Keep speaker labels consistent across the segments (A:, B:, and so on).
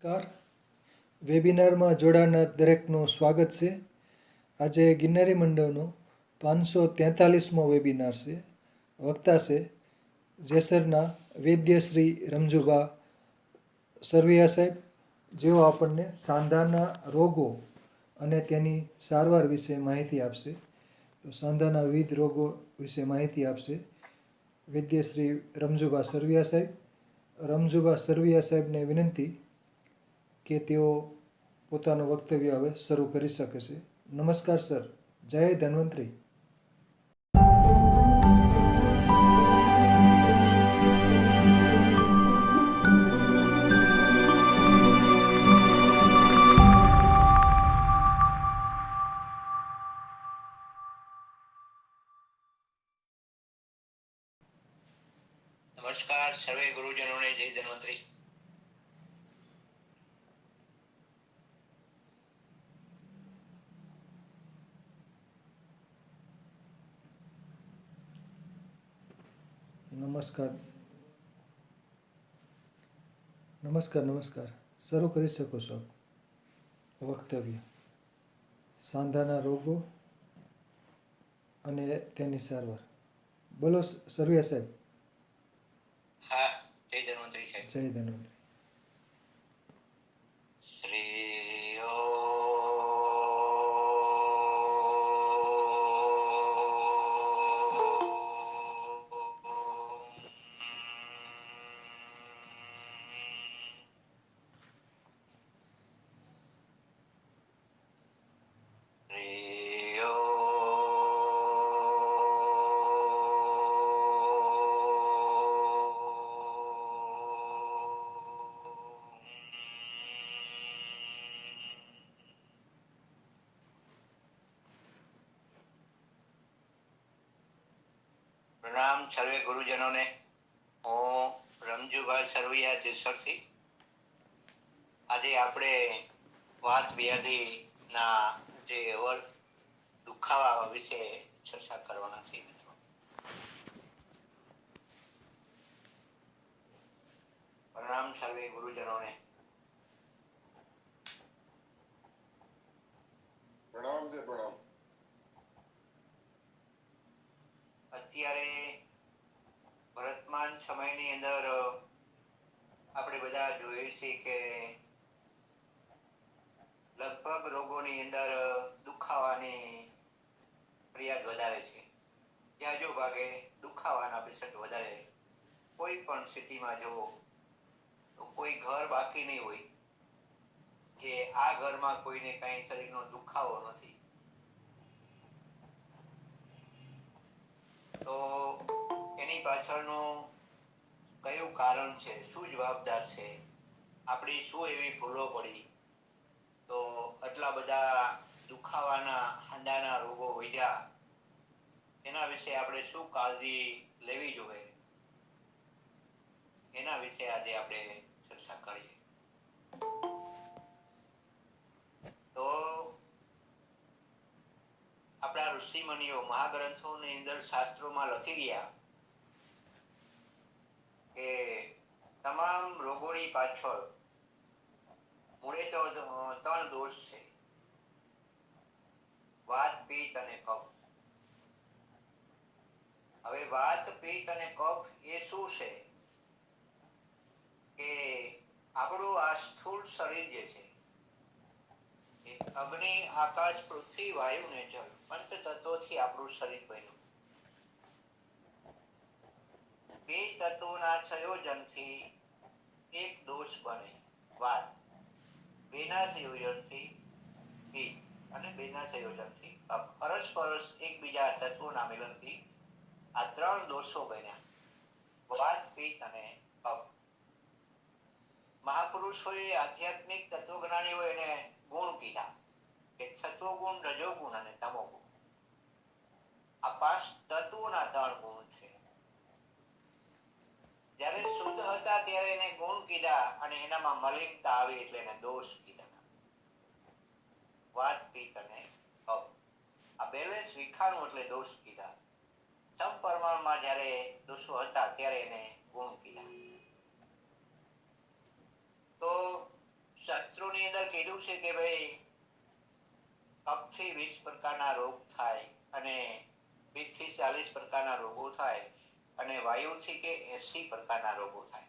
A: નમસ્કાર. વેબિનારમાં જોડાનાર દરેકનું સ્વાગત છે. આજે ગિરનારી મંડળનો 543મો વેબિનાર છે. વક્તા છે જેસરના વૈદ્ય શ્રી રમજુભા સરવૈયા સાહેબ, જેઓ આપણને સાંધાના રોગો અને તેની સારવાર વિશે માહિતી આપશે. તો સાંધાના વિવિધ રોગો વિશે માહિતી આપશે વૈદ્ય શ્રી રમજુભા સરવૈયા સાહેબ. રમજુભા સરવૈયા સાહેબને વિનંતી કે તેઓ પોતાનું વક્તવ્ય હવે શરૂ કરી શકે છે. નમસ્કાર સર. જય ધન્વંતરી.
B: નમસ્કાર સર્વે ગુરુજનોને, જય ધન્વંતરી.
A: નમસ્કાર. શરૂ કરી શકો છો વક્તવ્ય. સાંધાના રોગો અને તેની સારવાર. બોલો સરવૈયા સાહેબ.
B: હા, જય ધન્વંતરી સાહેબ.
A: જય ધન્વંતરી.
B: શ્રી પ્રણામ સર્વે ગુરુજનોને. હું રમજુભા સરવૈયા જેસરથી. આજે આપણે વાત વ્યાધિના જે દુખાવા વિશે ચર્ચા કરવાના છે. પ્રણામ સર્વે ગુરુજનોને.
C: પ્રણામ છે. પ્રણામ.
B: અત્યારે વર્તમાન સમયની અંદર આપણે બધા જોઈએ છીએ કે લગભગ રોગોની અંદર દુખાવાની ફરિયાદ વધારે છે. જાજો ભાગે દુખાવાના પેશન્ટ વધારે. કોઈ પણ સિટીમાં જુઓ તો કોઈ ઘર બાકી નહીં હોય કે આ ઘરમાં કોઈને કઈ શરીરનો દુખાવો નથી. તો એની પાછળનું કયું કારણ છે, શું જવાબદાર છે, આપણી શું એવી ભૂલો પડી તો આટલા બધા દુખાવાના હાંડાના રોગો વધ્યા? એના વિશે આપણે શું કાળજી લેવી જોઈએ, એના વિશે આજે આપણે ચર્ચા કરીએ. તો આપણા ઋષિ મુનિઓ મહાગ્રંથોની અંદર શાસ્ત્રોમાં લખી ગયા કે તમામ રોગોની પાછળ મૂળે તો 3 દોષ છે: વાત, પિત્ત અને કફ. હવે વાત, પિત્ત અને કફ એ શું છે કે આપણું આ સ્થૂળ શરીર જે છે એ અગ્નિ, આકાશ, પૃથ્વી, વાયુ ને જળ, પંચ તત્વોથી આપણું શરીર બન્યું. બે તત્વોના સંયોજનથી એક દોષ બને, વાત. બેના સંયોજનથી પિત્ત અને બેના સંયોજનથી કફ. પરસ્પર એકબીજા તત્વોના મિલનથી આ 3 દોષો બન્યા: વાત, પિત્ત અને કફ. મહાપુરુષોએ, આધ્યાત્મિક તત્વજ્ઞાનીઓ એને ગુણ કીધા કે સત્વગુણ, રજોગુણ અને તમોગુણ. આ 5 તત્વોના 3 ગુણ છે. જ્યારે શુદ્ધ હતા ત્યારે એને ગુણ કીધા અને એનામાં મલિનતા આવી એટલે એને દોષ કીધા: વાત, પિત્ત અને કફ. આ બેલેન્સ વિખાણું એટલે દોષ કીધા. સમપરમાણમાં જ્યારે દોષો હતા ત્યારે એને ગુણ કીધા. તો શાસ્ત્રોની અંદર કીધું છે કે ભાઈ કફથી 20 પ્રકારના રોગ થાય અને પિત્તથી 40 પ્રકારના રોગો થાય અને વાયુથી કે 80 પ્રકારના રોગો થાય.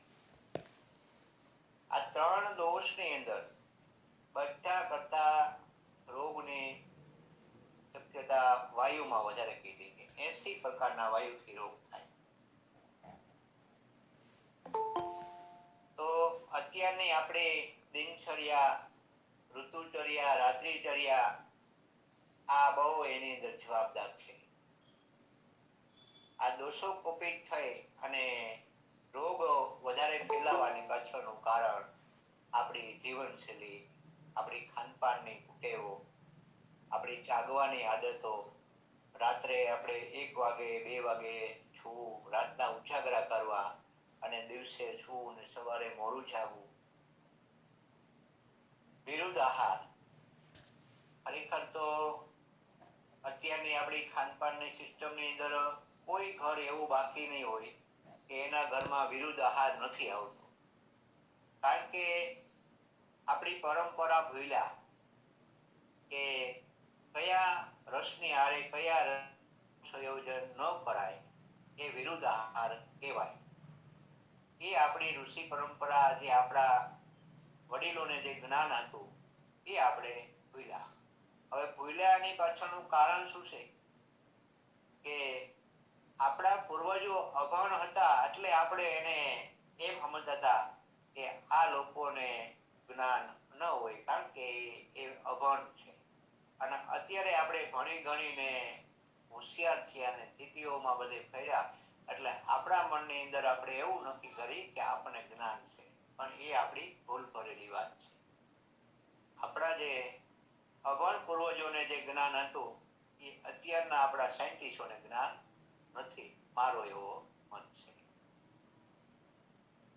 B: આ ત્રણ દોષની અંદર બધા કરતા રોગની શક્યતા વાયુમાં વધારે કીધી કે 80 પ્રકારના વાયુથી રોગ થાય. તો અત્યારની આપણે દિનચર્યા, ઋતુચર્યા, રાત્રિચર્યા આ બહુ એની અંદર જવાબદાર છે. આ દોષો કુપિત થઈ અને રોગ વધારે ફેલાવાની પાછળનું કારણ આપણી જીવનશૈલી, આપણી ખાનપાનની ટેવો, આપણી જાગવાની આદતો, રાત્રે આપણે 1 વાગે 2 વાગે સૂવું, રાતના ઉજાગરા કરવા અને દિવસે સૂવું ને સવારે મોડું જાગવું, વિરુદ્ધ આહાર. ખરેખર તો અત્યારની આપણી ખાનપાનની સિસ્ટમની અંદર કોઈ ઘર એવું બાકી નહીં હોય કે એના ઘરમાં વિરુદ્ધ આહાર નથી આવતો. કારણ કે આપણી પરંપરા ભૂલ્યા કે કયા રસની હારે કયા સંયોજન ન કરાય એ વિરુદ્ધ આહાર કહેવાય. એ આપણી ઋષિ પરંપરા, જે આપણા વડીલોને જે જ્ઞાન હતું એ આપણે ભૂલ્યા. હવે ભૂલ્યાની પાછળનું કારણ શું છે કે આપણા પૂર્વજો અભણ હતા એટલે આપણે એને એમ સમજતા હતા કે આ લોકોને જ્ઞાન ન હોય કારણ કે એ અભણ છે. અને અત્યારે આપણે ભણી ગણીને હોશિયાર થયા અને સ્થિતિઓમાં બધે ફર્યા એટલે આપણા મનની અંદર આપણે એવું નક્કી કરી કે આપણને જ્ઞાન છે, પણ એ આપણી ભૂલ ભરેલી વાત છે. આપણા જે અભણ પૂર્વજોને જે જ્ઞાન હતું એ અત્યારના આપણા સાયન્ટિસ્ટોને જ્ઞાન નથી, મારો એવો મત છે.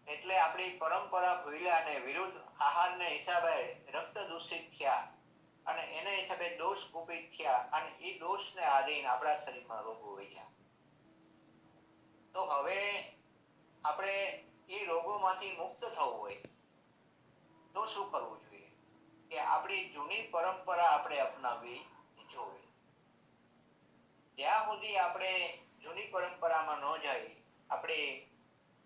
B: એટલે આપણી પરંપરા ભૂલ્યા અને વિરુદ્ધ આહારને હિસાબે રક્ત દૂષિત થયા અને એના હિસાબે દોષ કુપિત થયા અને એ દોષને આધીન આપણા શરીરમાં રોગો વધ્યા. તો હવે આપણે એ રોગોમાંથી મુક્ત થવું હોય તો શું કરવું જોઈએ કે આપણી જૂની પરંપરા આપણે અપનાવવી જોઈએ. જ્યાં સુધી આપણે જૂની પરંપરામાં ન જાય, આપણે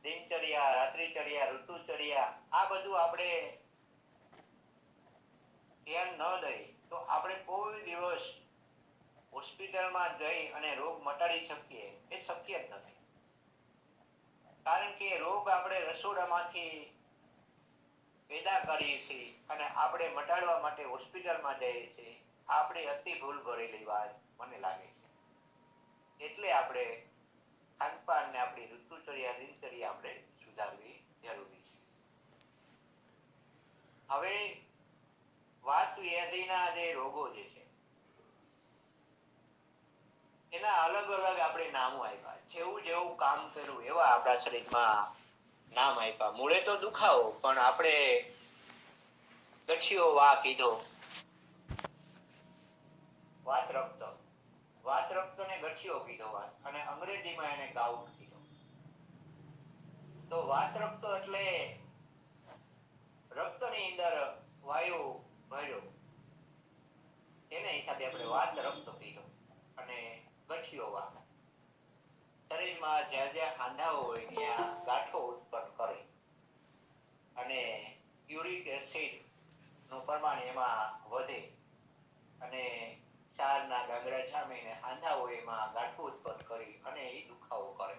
B: દિનચર્યા, રાત્રિચર્યા, ઋતુચર્યા આ બધું આપણે ધ્યાન ન દઈ તો આપણે કોઈ દિવસ હોસ્પિટલમાં જઈ અને રોગ મટાડી શકીએ એ શક્ય જ નથી. કારણ કે રોગ આપણે રસોડામાંથી પેદા કરીએ છીએ અને આપણે મટાડવા માટે હોસ્પિટલમાં જઈએ છીએ. આપણી અતિ ભૂલ ભરેલી વાત મને લાગે છે. એટલે આપણે ખાનપાન ને આપણી ઋતુચર્યા, દિનચર્યા આપણે સુધારવી જરૂરી છે. હવે વાત વ્યાધિના જે રોગો જે છે એના અલગ અલગ આપણે નામો આપ્યા. જેવું જેવું કામ કર્યું એવા આપણા શરીરમાં નામ આપ્યા. મૂળે તો દુખાવો, પણ આપણે ગઠિયો વા કીધો, વાત રક્ત, વાત રક્ત ને ગઠિયો કીધો વાત, અને અંગ્રેજીમાં એને ગાઉટ કીધો. તો વાત રક્ત એટલે રક્તની અંદર વાયુ ભર્યો એને હિસાબે આપણે વાત રક્ત કીધો. અને ગઠિયો વા શરીરમાં જ્યાં જ્યાં હાંધાઓ હોય ત્યાં ગાંઠો ઉત્પન્ન કરે અને યુરિક એસિડ નું પ્રમાણ એમાં વધે અને ક્ષારના ગાંગડા જામીને હાંધાઓ એમાં ગાંઠો ઉત્પન્ન કરી અને એ દુખાવો કરે.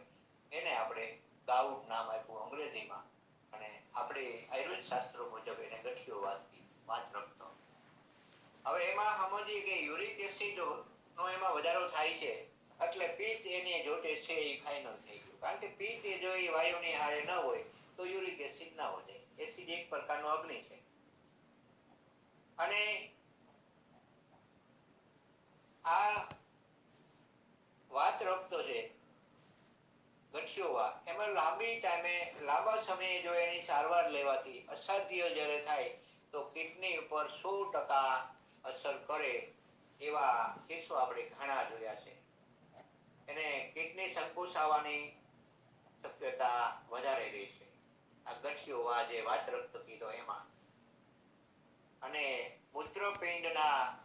B: એને આપણે ગાઉટ નામ આપ્યું અંગ્રેજીમાં, અને આપણે આયુર્વેદ શાસ્ત્રો મુજબ એને ગઠિયો વાત રક્ત. હવે એમાં સમજીએ કે યુરિક એસિડ નો એમાં વધારો થાય છે એટલે પિત્ત એની જોડે છે એ ફાઇનલ થઈ ગયું. કારણ કે પિત્ત એ જો એ વાયુની હારે ન હોય તો યુરિક એસિડ ના વધે. એસિડ એક પ્રકારનો અગ્નિ છે. અને આ વાત રક્ત છે ગઠિયો વા, એમાં લાંબા સમયે જો એની સારવાર લેવાથી અસાધ્ય જ્યારે થાય તો કિડની ઉપર 100% અસર કરે એવા કેસો આપણે ઘણા જોયા છે. એને કિડની સંકોચ આવવાની શક્યતા વધારે રહે છે. આ ગઠિયો વા જે વાત રક્ત કીધો એમાં. મૂત્રપિંડના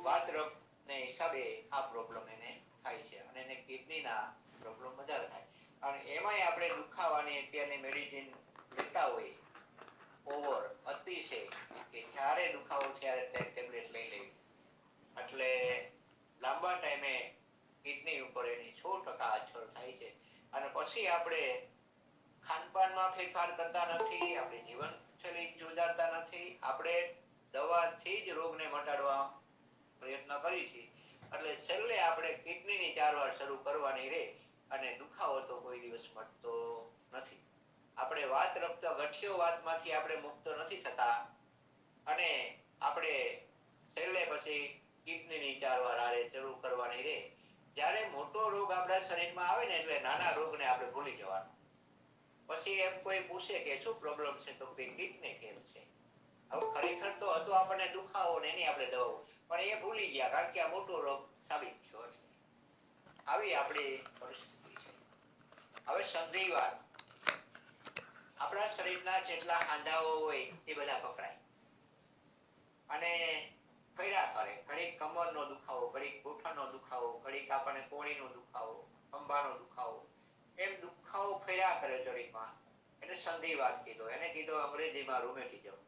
B: વાતરક્તને હિસાબે આ પ્રોબ્લેમ એને થાય છે અને એને કિડનીના પ્રોબ્લેમ વધારે થાય. અને એમાંય આપણે દુખાવાની અત્યારની મેડિસિન લેતા હોય ઓવર અતિશય કે જ્યારે દુખાવો ત્યારે ટેબ્લેટ લઈ લેવી, એટલે લાંબા ટાઈમે કિડની ઉપર એની 100% અસર થાય છે. અને પછી આપણે ખાનપાનમાં ફેરફાર કરતા નથી, આપણી જીવનશૈલી સુધારતા નથી, આપણે દવાથી જ રોગને મટાડવા પ્રયત્ન કરી છીએ. એટલે છેલ્લે આપણે કિડનીની સારવાર શરૂ કરવાની રહે અને દુખાવો તો કોઈ દિવસ મટતો નથી. આપણે વાત રક્ત ગઠિયો વાતમાંથી આપણે મુક્ત નથી થતા અને આપણે છેલ્લે પછી કિડનીની સારવાર આરે શરૂ કરવાની રહે. જ્યારે મોટો રોગ આપણા શરીરમાં આવે ને એટલે નાના રોગને આપણે ભૂલી જવાનું. પછી એમ કોઈ પૂછે કે શું પ્રોબ્લેમ છે તો કે કિડની કેમ છે. હવે ખરેખર તો હતો આપણને દુખાવો ને એની આપણે દવાઓ, પણ એ ભૂલી ગયા કારણ કે આ મોટો રોગ સાબિત થયો છે. આવી આપણી પરિસ્થિતિ છે. હવે સંધિવાત, આપણા શરીરના જેટલા હાંધાઓ હોય એ બધા પકડાય અને ફર્યા કરે. ઘડીક કમરનો દુખાવો, ઘડીક ગોઠણનો દુખાવો, ઘડીક આપણને કોણીનો દુખાવો, ખંભાનો દુખાવો, એમ દુખાવો ફર્યા કરે શરીરમાં. એને સંધિવાત કીધો, એને કીધો અંગ્રેજીમાં રૂમેટિઝમ.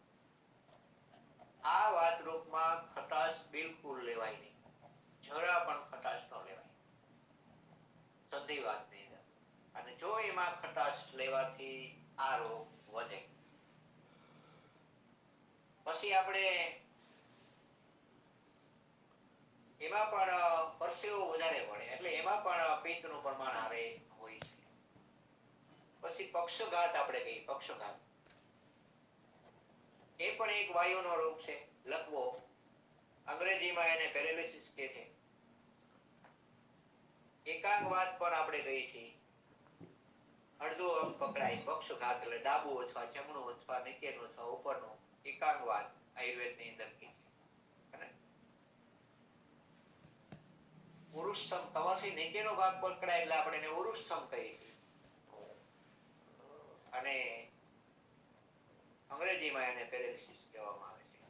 B: આ વાતરૂપમાં ખટાશ બિલકુલ લેવાય નહીં, જરા પણ ખટાશ ન લેવાય સંધિવાતની અંદર. અને જો એમાં ખટાશ લેવાથી આ રોગ વધે. પછી આપણે એમાં પણ પરસેવો વધારે પડે એટલે એમાં પણ પિત્તનું પ્રમાણ આવે હોય છે. પછી પક્ષઘાત આપણે કહીએ, પક્ષઘાત એ પણ એક વાયુનો રોગ છે, લકવો. અંગ્રેજીમાં એને પેરેલિસિસ કહે છે. એકાંગવાત પણ આપણે કહીએ છીએ. અડધો અંગ પકડાય, પક્ષઘાત એટલે ડાબુ અથવા જમણું અથવા નીચેનું અથવા ઉપરનું, એકાંગવાત આયુર્વેદની અંદર કહે છે. ઉરુષ્સમ, કમરથી નીચેનો ભાગ પકડાય એટલે આપણે એને ઉરુષ્સમ કહીએ છીએ. અને અંગ્રેજીમાં એને પેરેલિસિસ કહેવામાં આવે છે.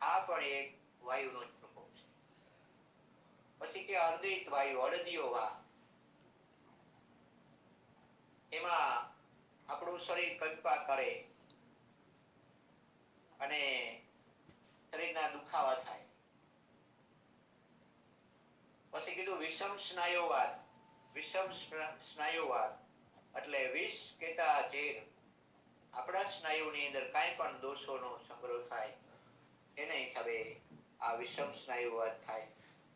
B: આ પણ એક વાયુનો જ પ્રકોપ છે. પછી કે અર્ધિત વાયુ, અડદિયો વા, એમાં આપણું શરીર કંપા કરે અને શરીરના દુખાવા થાય. પછી કીધું વિષમ સ્નાયુવાત. વિષમ સ્નાયુવાત એટલે વિષ કેતા ઝેર, આપણા સ્નાયુની અંદર કાંઈ પણ દોષોનો સંગ્રહ થાય એને હિસાબે આ વિષમ સ્નાયુવાત થાય.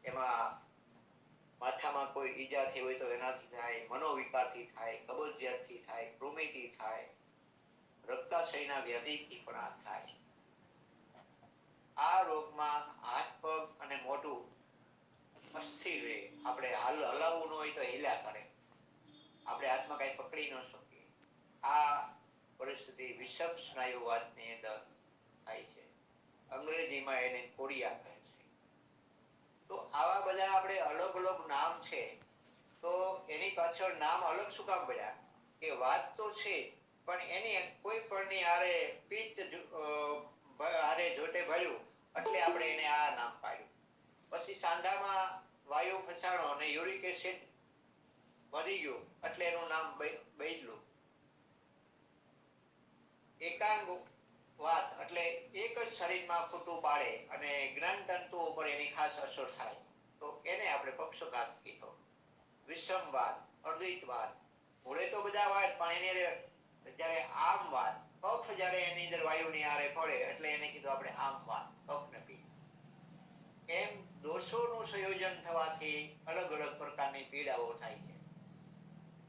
B: એમાં માથામાં કોઈ ઈજા થઈ હોય તો એનાથી થાય, મનોવિકારથી થાય, કબજિયાતથી થાય, કૃમિથી થાય, રક્તાશયના વ્યાધિથી પણ આ થાય. આ રોગમાં હાથ પગ અને મોઢું અસ્થિર રહે. આપણે હલાવવું ન હોય તો હિલ્યા કરે, આપણે હાથમાં કઈ પકડી ન શકીએ. આ પરિસ્થિતિ વિષમ સ્નાયુવાતની અંદર થાય છે. અંગ્રેજીમાં એને કોડિયા કહે છે. તો આવા બધા આપણે અલગ અલગ નામ છે. તો એની પાછળ નામ અલગ શું કામ પડ્યા? કે વાત તો છે પણ એની કોઈ પણની આરે પિત્ત આરે જોટે ભળ્યું એટલે આપણે એને આ નામ પાડ્યું. પછી સાંધામાં વાયુ ફસાણો અને યુરિક એસિડ વધી ગયું એટલે એનું નામ બદલ્યું. એકાંગ વાત એટલે એક જ શરીરમાં ફૂટું પાડે અને જ્ઞાનતંતુ ઉપર એની ખાસ અસર થાય તો એને આપણે પક્ષઘાત કીધો. વિષમવાત, અર્ધિતવાત, મૂળે તો બધા વાત પણ એને જ્યારે આમવાત, કફ જ્યારે એની અંદર વાયુની આરે પડે એટલે એને કીધું આપણે આમવાત, કફને પીઠ. એમ દોષોનું સંયોજન થવાથી અલગ અલગ પ્રકારની પીડાઓ થાય છે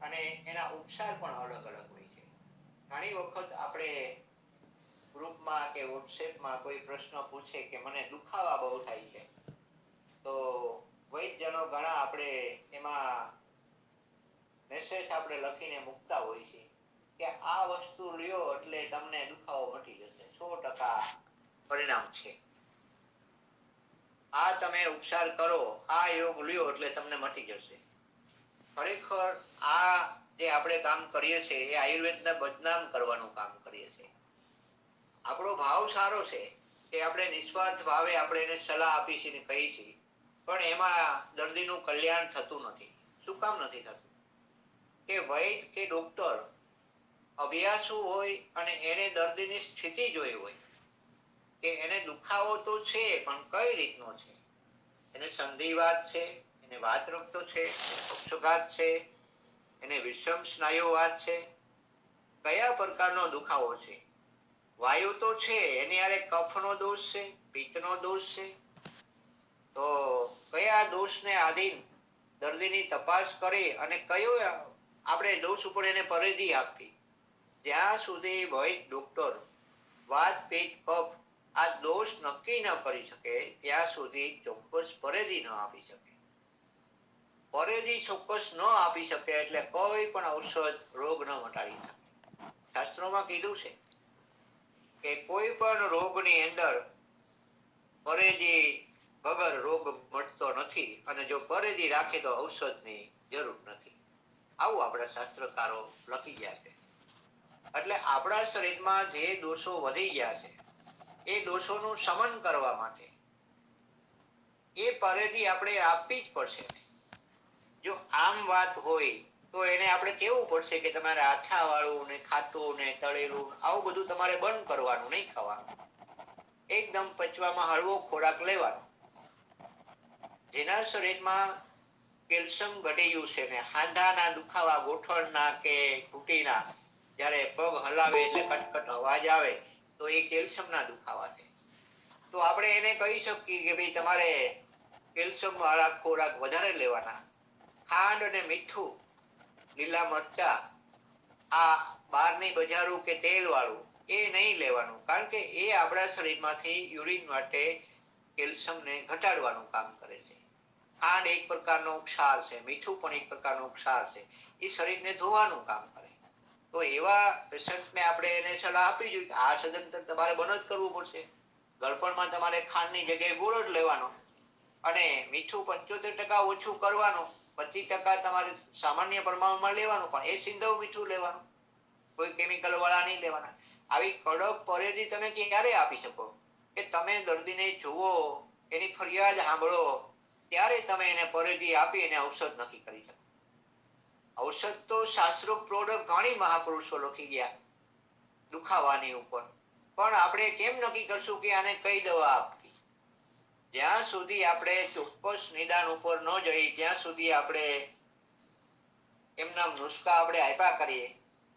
B: અને એના ઉપચાર પણ અલગ અલગ હોય છે. ઘણી વખત આપણે ગ્રુપમાં કે વોટ્સએપમાં કોઈ પ્રશ્ન પૂછે કે મને દુખાવા બહુ થાય છે, તો વૈદ્યજનો ઘણા આપણે એમાં મેસેજ આપણે લખીને મૂકતા હોય છે કે આ વસ્તુ લ્યો એટલે તમને દુખાવો મટી જશે, 100% પરિણામ છે. આ તમે ઉપચાર કરો, આ યોગ લ્યો એટલે તમને મટી જશે. ખરેખર આ જે આપણે કામ કરીએ છીએ એ આયુર્વેદને બદનામ કરવાનું કામ કરીએ છીએ. આપણો ભાવ સારો છે કે આપણે નિસ્વાર્થ ભાવે આપણે એને સલાહ આપી છીએ ને કહીએ છીએ, પણ એમાં દર્દીનું કલ્યાણ થતું નથી. શું કામ નથી થતું? કે વૈદ કે ડોક્ટર અભ્યાસુ હોય અને એને દર્દીની સ્થિતિ જોઈ હોય કે એને દુખાવો તો છે પણ કઈ રીતનો છે, એને સંધિવાત છે, એને વાતરક્ત છે, એને પક્ષઘાત છે, એને વિષમ સ્નાયુવાત છે, કયા પ્રકારનો દુખાવો છે, વાયુ તો છે, એની હારે કફનો દોષ છે, પિત્તનો દોષ છે, તો કયા દોષને આધીન દર્દીની તપાસ કરી અને કયો આપણે દોષ ઉપર એને પરેજી આપવી. જ્યાં સુધી વૈદ ડોક્ટર વાત પિત્ત કફ આ દોષ નક્કી ન કરી શકે ત્યાં સુધી ચોક્કસ પરેજી ન આપી શકે. પરેજી ચોક્કસ ન આપી શકે એટલે કોઈ પણ ઔષધ રોગ ન મટાડી શકે. શાસ્ત્રોમાં કીધું છે કે કોઈ પણ રોગની અંદર પરેજી વગર રોગ મટતો નથી અને જો પરેજી રાખે તો ઔષધની જરૂર નથી. આવું આપણા શાસ્ત્રકારો લખી ગયા છે. એટલે આપણા શરીરમાં જે દોષો વધી ગયા છે એ દોષોનું શમન કરવા માટે એ પરેજી આપણે આપવી જ પડશે. જો આમ વાત હોય તો એને આપણે કહેવું પડશે કે તમારે આથા વાળું ને ખાટું ને તળેલું આવું બધું તમારે બંધ કરવાનું, નહીં ખાવાનું. એકદમ પચવામાં હળવો ખોરાક લેવાનો. જેના શરીરમાં કેલ્શિયમ ઘટી ગયું છે ને હાંધાના દુખાવા, ગોઠણના કે ઘૂંટીના જ્યારે પગ હલાવે એટલે કટકટ અવાજ આવે તો એ કેલ્શિયમના દુખાવા છે. તો આપણે એને કહી શકીએ કે ભાઈ તમારે કેલ્શિયમ વાળા ખોરાક વધારે લેવાના. ખાંડ અને મીઠું, લીલા મરચા, આ બહારની બજારું કે તેલ વાળું એ નહીં લેવાનું, કારણ કે એ આપણા શરીરમાંથી યુરિન માટે કેલ્શિયમને ઘટાડવાનું કામ કરે છે. ખાંડ એક પ્રકારનો ક્ષાર છે, મીઠું પણ એક પ્રકારનો ક્ષાર છે, એ શરીરને ધોવાનું કામ કરે. તો એવા પેશન્ટને આપણે એને સલાહ આપવી જોઈએ કે આ સદંતર તમારે બંધ જ કરવું પડશે. ગળપણમાં તમારે ખાંડની જગ્યાએ ગોળ જ લેવાનો અને મીઠું 75% ઓછું કરવાનું, 25% તમારે સામાન્ય પ્રમાણમાં લેવાનું, પણ એ સિંધવ મીઠું લેવાનું, કોઈ કેમિકલ વાળા નહીં લેવાના. આવી કડક પરેજી તમે ક્યારે આપી શકો કે તમે દર્દીને જુઓ, એની ફરિયાદ સાંભળો, ત્યારે તમે એને પરેજી આપી એને ઔષધ નક્કી કરી શકો. ઔષધ તો શાસ્ત્રો પ્રોડક્ટ ઘણી મહાપુરુષો લખી ગયા દુખાવાની ઉપર, પણ આપણે કેમ નક્કી કરશું કે આને કઈ દવા આપવી? જ્યાં સુધી આપણે ચોક્કસ નિદાન ઉપર ન જઈએ ત્યાં સુધી આપણે એમના નુસ્ખા આપણે આપ્યા કરીએ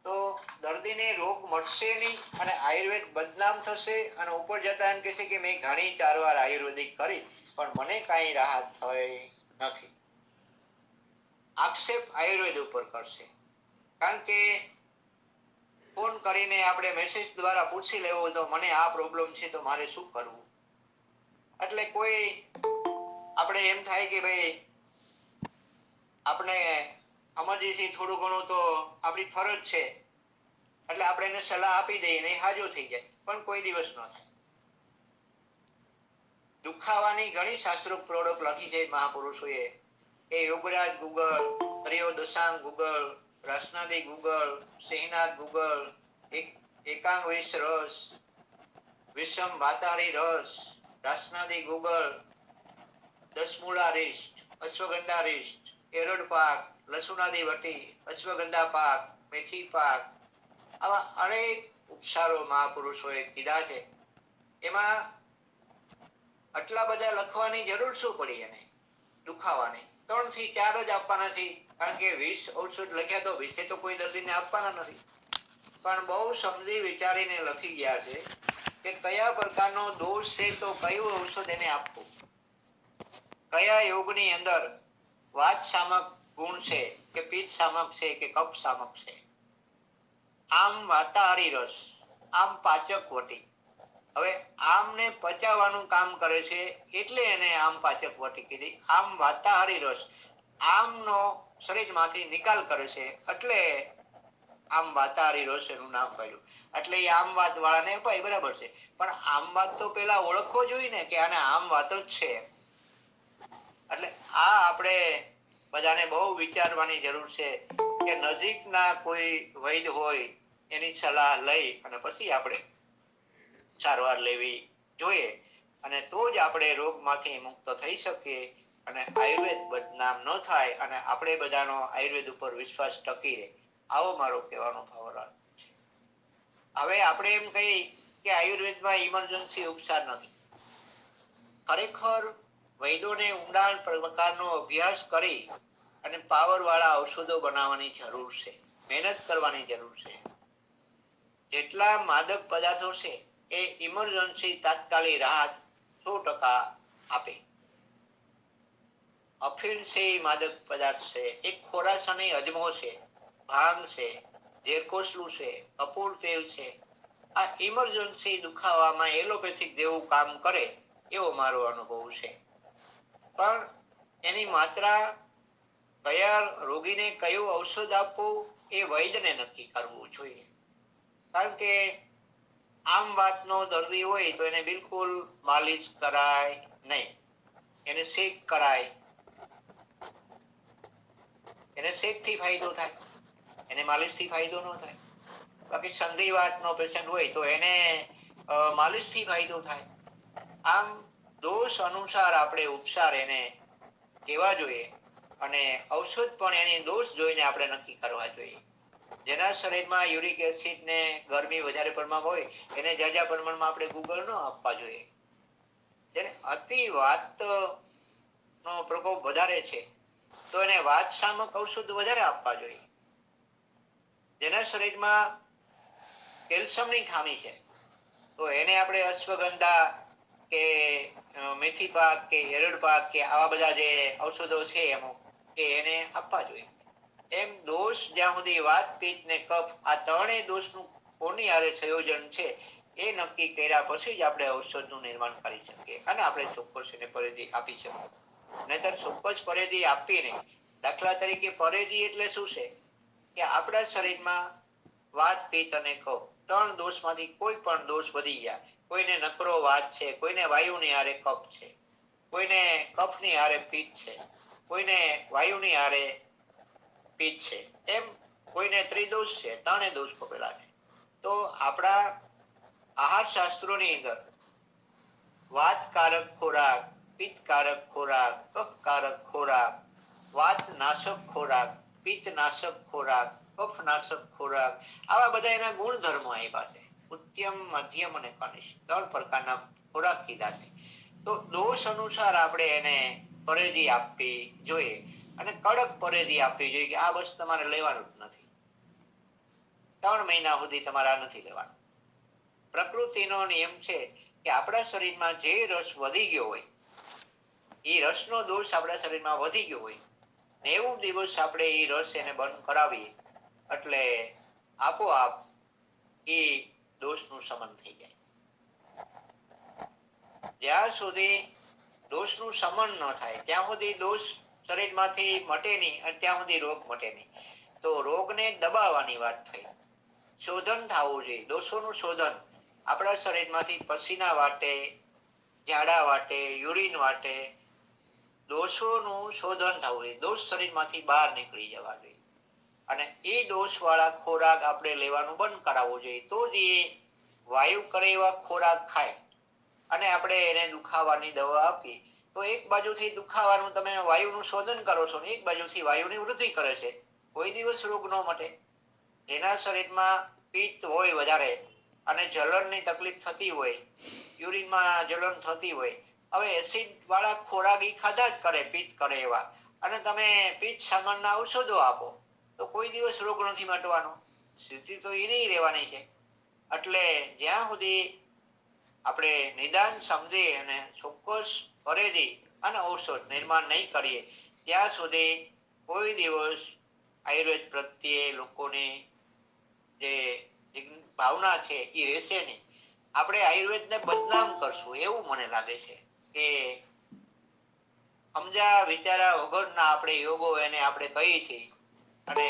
B: તો દર્દીને રોગ મટશે નહીં અને આયુર્વેદ બદનામ થશે અને ઉપર જતા એમ કહેશે કે મેં ઘણી સારવાર આયુર્વેદિક કરી પણ મને કાંઈ રાહત થઈ નથી. આક્ષેપ આયુર્વેદ ઉપર કરશે, કારણ કે ફોન કરીને આપણે મેસેજ દ્વારા પૂછી લેવું તો મને આ પ્રોબ્લેમ છે તો મારે શું કરવું. એટલે કોઈ આપણે એમ થાય કે ભાઈ આપણે સમજીથી થોડું ઘણું તો આપણી ફરજ છે એટલે આપણે એને સલાહ આપી દઈએ ને હાજો થઈ જાય, પણ કોઈ દિવસ ન થાય. દુખાવાની ઘણી શાસ્ત્રો પ્રોડક્ટ લખી છે મહાપુરુષોએ, એ યોગરાજ ગુગળ, હરિયો દશાંગ ગુગળ, રસનાદી ગુગળ, સિંહનાથ ગુગળ, એકાંગ વિષ રસ, વિષમ વાતારી રસ, રસનાદી ગુગળ, દસમૂળા રિષ્ટ, અશ્વગંધા રિષ્ટ, એરડ પાક, લસુનાદી વટી, અશ્વગંધા પાક, મેથી પાક, આવા અનેક ઉપચારો મહાપુરુષોએ કીધા છે. એમાં આટલા બધા લખવાની જરૂર શું પડી? એને દુખાવાની 3 થી 4 જ આપવાના છે, કારણ કે 20 ઔષધ લખ્યા તો 20 તો કોઈ દર્દીને આપવાના નથી, પણ બહુ સમજી વિચારીને લખી ગયા છે કે કયા પ્રકારનો દોષ છે તો કયું ઔષધ એને આપવું, કયા યોગની અંદર વાત શામક ગુણ છે કે પિત્ત શામક છે કે કફ શામક છે. આમ વાતાહારી રસ, આમ પાચક વટી. હવે આમને પચાવવાનું કામ કરે છે એટલે એને આમ પાચક વટી કીધી. આમ વાતાહારી રસ આમનો શરીરમાંથી નિકાલ કરે છે એટલે આમ વાતાહારી રસ એનું નામ પડ્યું. એટલે એ આમ વાત વાળાને અપાય, બરાબર છે, પણ આમ વાત તો પેલા ઓળખવો જોઈએ ને કે આને આમ વાત જ છે. એટલે આ આપણે બધાને બહુ વિચારવાની જરૂર છે કે નજીકના કોઈ વૈદ હોય એની સલાહ લઈ અને પછી આપણે સારવાર લેવી જોઈએ અને તો જ આપણે રોગમાંથી મુક્ત થઈ શકીએ અને આયુર્વેદ બદનામ ન થાય અને આપણે બધાનો આયુર્વેદ ઉપર વિશ્વાસ ટકી રહે. આવો મારો કહેવાનો ભાવાર્થ છે. હવે આપણે એમ કહી કે આયુર્વેદમાં ઇમરજન્સી ઉપચાર નથી. ખરેખર વૈદોને ઊંડાણ પ્રકારનો અભ્યાસ કરી અને પાવર વાળા ઔષધો બનાવવાની જરૂર છે, મહેનત કરવાની જરૂર છે. જેટલા માદક પદાર્થો છે એ ઇમરજન્સી તાત્કાલિક રાહત 100% આપે. અફીણ છે એ માદક પદાર્થ છે, એક ખોરાસાની અજમો છે, ભાંગ છે, ઝેરકોસલું છે, કપૂર તેલ છે. આ ઇમરજન્સી દુખાવામાં એલોપેથિક જેવું કામ કરે એવો મારો અનુભવ છે. પણ એની માત્રા, કયા રોગીને કયું ઔષધ આપવું એ વૈદ્યને નક્કી કરવું જોઈએ. કારણ કે આમ વાતનો દર્દી હોય તો એને બિલકુલ માલિશ કરાય નહીં, એને શેક કરાય, એને શેકથી ફાયદો થાય, એને માલિશથી ફાયદો ન થાય. બાકી સંધિવાતનો પેશન્ટ હોય તો એને માલિશથી ફાયદો થાય. આમ દોષ અનુસાર આપણે ઉપચાર એને કહેવા જોઈએ અને ઔષધ પણ એની દોષ જોઈને આપણે નક્કી કરવા જોઈએ. જેના શરીરમાં યુરિક એસિડ ને ગરમી વધારે પ્રમાણમાં હોય એને ઝાઝા પ્રમાણમાં આપણે ગુગળ ન આપવા જોઈએ. જેને અતિ વાત નો પ્રકોપ વધારે છે તો એને વાત શામક ઔષધ વધારે આપવા જોઈએ. જેના શરીરમાં કેલ્શિયમની ખામી છે તો એને આપણે અશ્વગંધા કે મેથી પાક કે એરડ પાક કે આવા બધા જે ઔષધો છે અમુક કે એને આપવા જોઈએ. એમ દોષ જ્યાં સુધી વાત, પિત્ત ને કફ આ ત્રણેય દોષનું કોની હારે સંયોજન છે એ નક્કી કર્યા પછી જ આપણે ઔષધનું નિર્માણ કરી શકીએ અને આપણે ચોક્કસ એને પરેજી આપી શકીએ. નહીતર ચોક્કસ પરેજી આપવી નહીં. દાખલા તરીકે પરેજી એટલે શું છે કે આપણા શરીરમાં વાત, પિત્ત અને કફ ત્રણ દોષમાંથી કોઈ પણ દોષ વધી ગયા. કોઈને નકરો વાત છે, કોઈને વાયુની હારે કફ છે, કોઈને કફની હારે પિત્ત છે, કોઈને વાયુની હારે પિત્ત છે, એમ કોઈને ત્રિદોષ છે, ત્રણે દોષ પકડેલા છે. તો આપણા આહાર શાસ્ત્રોની અંદર વાતકારક ખોરાક, પિત્તકારક ખોરાક, કફકારક ખોરાક, વાતનાશક ખોરાક, પિત્તનાશક ખોરાક, કફનાશક ખોરાક આવા બધા એના ગુણધર્મો આપ્યા છે. ઉત્તમ, મધ્યમ અને કનિષ્ઠ ત્રણ પ્રકારના ખોરાક કીધા છે. તો દોષ અનુસાર આપણે એને પરેજી આપવી જોઈએ અને કડક પરેજી આપવી જોઈએ કે આ બસ તમારે લેવાનું જ નથી. 3 મહિના સુધી તમારે આ નથી લેવાનું. પ્રકૃતિનો નિયમ છે કે આપણા શરીરમાં જે રસ વધી ગયો હોય એ રસનો દોષ આપણા શરીરમાં વધી ગયો હોય 90 દિવસ આપણે એ રસ એને બંધ કરાવીએ એટલે આપોઆપ એ દોષનું શમન થઈ જાય. જ્યાં સુધી દોષનું શમન ન થાય ત્યાં સુધી દોષ શરીરમાંથી મટે નહીં અને ત્યાં સુધી રોગ મટે નહીં. તો રોગને દબાવવાની વાત થઈ. શોધન થવું જોઈએ, દોષોનું શોધન. આપણા શરીરમાંથી પસીના વાટે, ઝાડા વાટે, યુરિન વાટે દોષોનું શોધન થવું જોઈએ. દોષ શરીરમાંથી બહાર નીકળી જવા જોઈએ અને એ દોષવાળા ખોરાક આપણે લેવાનું બંધ કરાવવું જોઈએ. તો જ એ વાયુ કરે એવા ખોરાક ખાય અને આપણે એને દુખાવાની દવા આપીએ તો એક બાજુથી દુખાવાનું તમે વાયુનું શોધન કરો છો ને એક બાજુથી વાયુની વૃદ્ધિ કરે છે. કોઈ દિવસ રોગ ન મટે. જેના શરીરમાં પિત્ત હોય વધારે અને જલનની તકલીફ થતી હોય, યુરિનમાં જલન થતી હોય, હવે એસિડ વાળા ખોરાક ઈ ખાધા જ કરે, પિત્ત કરે એવા અને તમે પિત્ત સામાનના ઔષધો આપો તો કોઈ દિવસ રોગ નથી મટવાનો. સ્થિતિ તો એની રહેવાની છે. એટલે જ્યાં સુધી આપણે નિદાન સમજી અને ચોક્કસ પરેજી અને ઔષધ નિર્માણ નહીં કરીએ ત્યાં સુધી કોઈ દિવસ આયુર્વેદ પ્રત્યે લોકોની જે ભાવના છે એ રહેશે નહીં. આપણે આયુર્વેદને બદનામ કરશું એવું મને લાગે છે કે સમજ્યા વિચારા વગરના આપણે યોગો એને આપણે કહીએ છીએ અને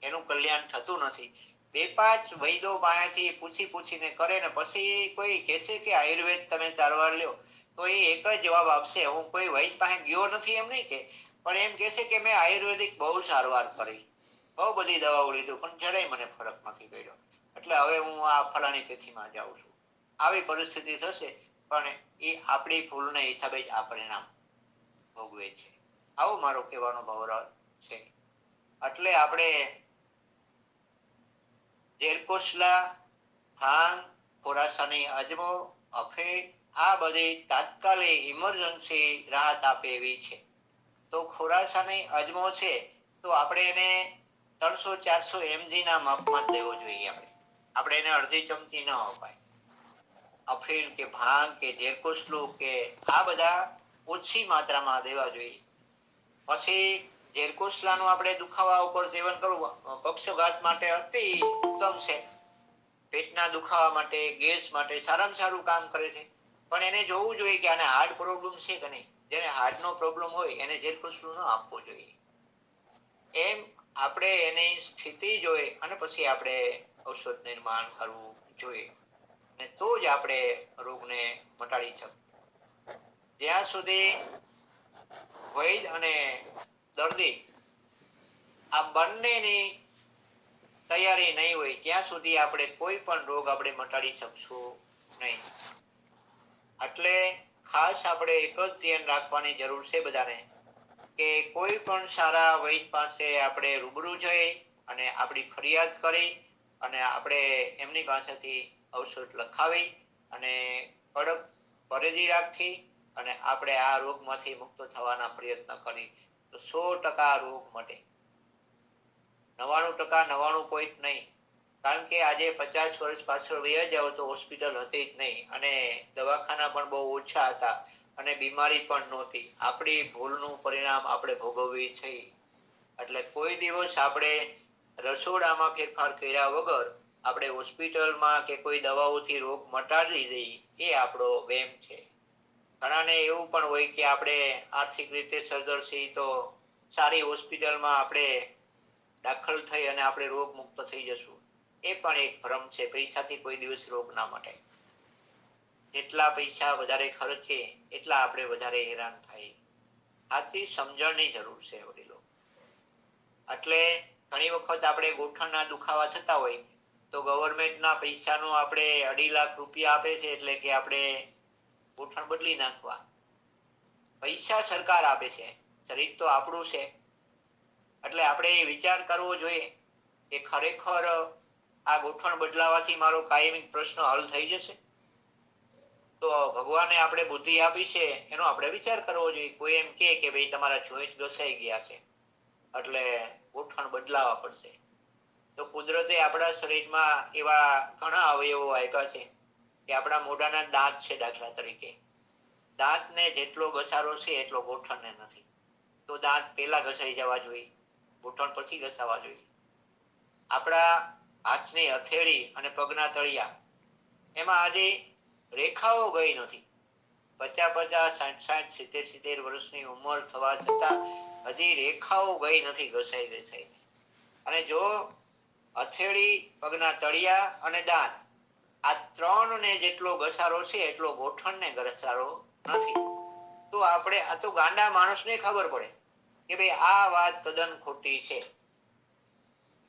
B: એનું કલ્યાણ થતું નથી. 2-5 વૈદો પાસેથી પૂછીને કરે ને પછી કોઈ કહેશે કે આયુર્વેદ તમે સારવાર લ્યો તો એ એક જ જવાબ આપશે, હું કોઈ વૈદ પાસે ગયો નથી એમ નહીં કે, પણ એમ કહેશે કે મેં આયુર્વેદિક બહુ સારવાર કરી, બહુ બધી દવાઓ લીધું પણ જરાય મને ફરક નથી પડ્યો એટલે હવે હું આ ફલાણી પેથીમાં જાઉં છું. આવી પરિસ્થિતિ થશે, પણ એ આપણી ભૂલને હિસાબે જ આ પરિણામ ભોગવે છે. આવો મારો કહેવાનો ભાવાર્થ છે. એટલે આપણે ઝેરકોશલા, ભાંગ, ખોરાસાની અજમો, અફીણ આ બધી તાત્કાલિક ઇમરજન્સી રાહત આપે એવી છે. તો ખોરાસાની અજમો છે તો આપણે એને 300-400 mg ના માપમાં જ લેવો જોઈએ. આપણે એને અડધી ચમચી ન અપાય. અફીણ કે ભાંગ કે ઝેરકોશલું કે આ બધા ઓછી માત્રામાં દેવા જોઈએ. પછી ઝેરકોશલાનું આપણે દુખાવા ઉપર સેવન કરવું પક્ષઘાત માટે અતિ ઉત્તમ છે. પેટના દુખાવા માટે, ગેસ માટે સારામાં સારું કામ કરે છે. પણ એને જોવું જોઈએ કે આને હાર્ટ પ્રોબ્લેમ છે કે નહીં. જેને હાર્ટનો પ્રોબ્લેમ હોય એને ઝેરકોશલું ન આપવો જોઈએ. એમ આપણે એની સ્થિતિ જોઈ અને પછી આપણે ઔષધ નિર્માણ કરવું જોઈએ, અને તો જ આપણે રોગને મટાડી શકીએ. જ્યાં સુધી વૈદ અને દર્દી આ બંનેની તૈયારી નહીં હોય ત્યાં સુધી આપણે કોઈ પણ રોગ આપણે મટાડી શકશું નહીં. એટલે ખાસ આપણે એક જ ધ્યાન રાખવાની જરૂર છે બધાને, કે કોઈ પણ સારા વૈદ પાસે આપણે રૂબરૂ જઈ અને આપણી ફરિયાદ કરી અને આપણે એમની પાસેથી ઔષધ લખાવી અને કડક પરેજી રાખી અને આપણે આ રોગમાંથી મુક્ત થવાના પ્રયત્ન કરી તો 100% રોગ મટે. 99% નહીં. કારણ કે આજે 50 વર્ષ પાછળ વયા જાવ તો હોસ્પિટલ હતી જ નહીં અને દવાખાના પણ બહુ ઓછા હતા અને બીમારી પણ નહોતી. આપણી ભૂલનું પરિણામ આપણે ભોગવવી છે. એટલે કોઈ દિવસ આપણે રસોડામાં ફેરફાર કર્યા વગર આપણે હોસ્પિટલમાં કે કોઈ દવાઓથી રોગ મટાડી દઈએ એ આપણો વહેમ છે. ઘણાને એવું પણ હોય કે આપણે આર્થિક રીતે સદ્ધર છીએ તો સારી હોસ્પિટલમાં આપણે દાખલ થઈ અને આપણે રોગ મુક્ત થઈ જશું. એ પણ એક ભ્રમ છે. પૈસાથી કોઈ દિવસ રોગ ના મટે. જેટલા પૈસા વધારે ખર્ચે એટલા આપણે વધારે હેરાન થાય. આથી સમજણની જરૂર છે વડીલો. એટલે ઘણી વખત આપણે ગોઠણના દુખાવા થતા હોય તો ગવર્મેન્ટના પૈસાનો આપણે 2.5 લાખ રૂપિયા આપે છે એટલે કે આપણે ગોઠણ બદલી નાખવા. પૈસા સરકાર આપે છે, શરીર તો આપણું છે. એટલે આપણે વિચાર કરવો જોઈએ કે ખરેખર આ ગોઠણ બદલાવાથી મારો કાયમી પ્રશ્ન હલ થઈ જશે. તો ભગવાને આપણે બુદ્ધિ આપી છે એનો આપણે વિચાર કરવો જોઈએ. કોઈ એમ કે ભાઈ તમારા જોઈન્ટ ઘસાઈ ગયા છે એટલે ગોઠણ બદલાવા પડશે. તો કુદરતે આપણા શરીરમાં એવા ઘણા અવયવો આપ્યા છે કે આપણા મોઢાના દાંત છે. દાખલા તરીકે દાંતને જેટલો ઘસારો છે એટલો ગોઠણને નથી. તો દાંત પહેલા ઘસાઈ જવા જોઈએ, ગોઠણ પછી ઘસાવા જોઈએ. આપણા હાથની હથેળી અને પગના તળિયા એમાં આજે રેખાઓ ગઈ નથી. 50, 60, 70 વર્ષની ઉંમર થવા છતાં હજી રેખાઓ ગઈ નથી ઘસાઈ. અને જો હથેળી, પગના તળિયા અને દાંત આ 3 ને જેટલો ઘસારો છે એટલો ગોઠણને ઘસારો નથી. તો આપણે આ તો ગાંડા માણસને ખબર પડે કે ભાઈ આ વાત તદ્દન ખોટી છે.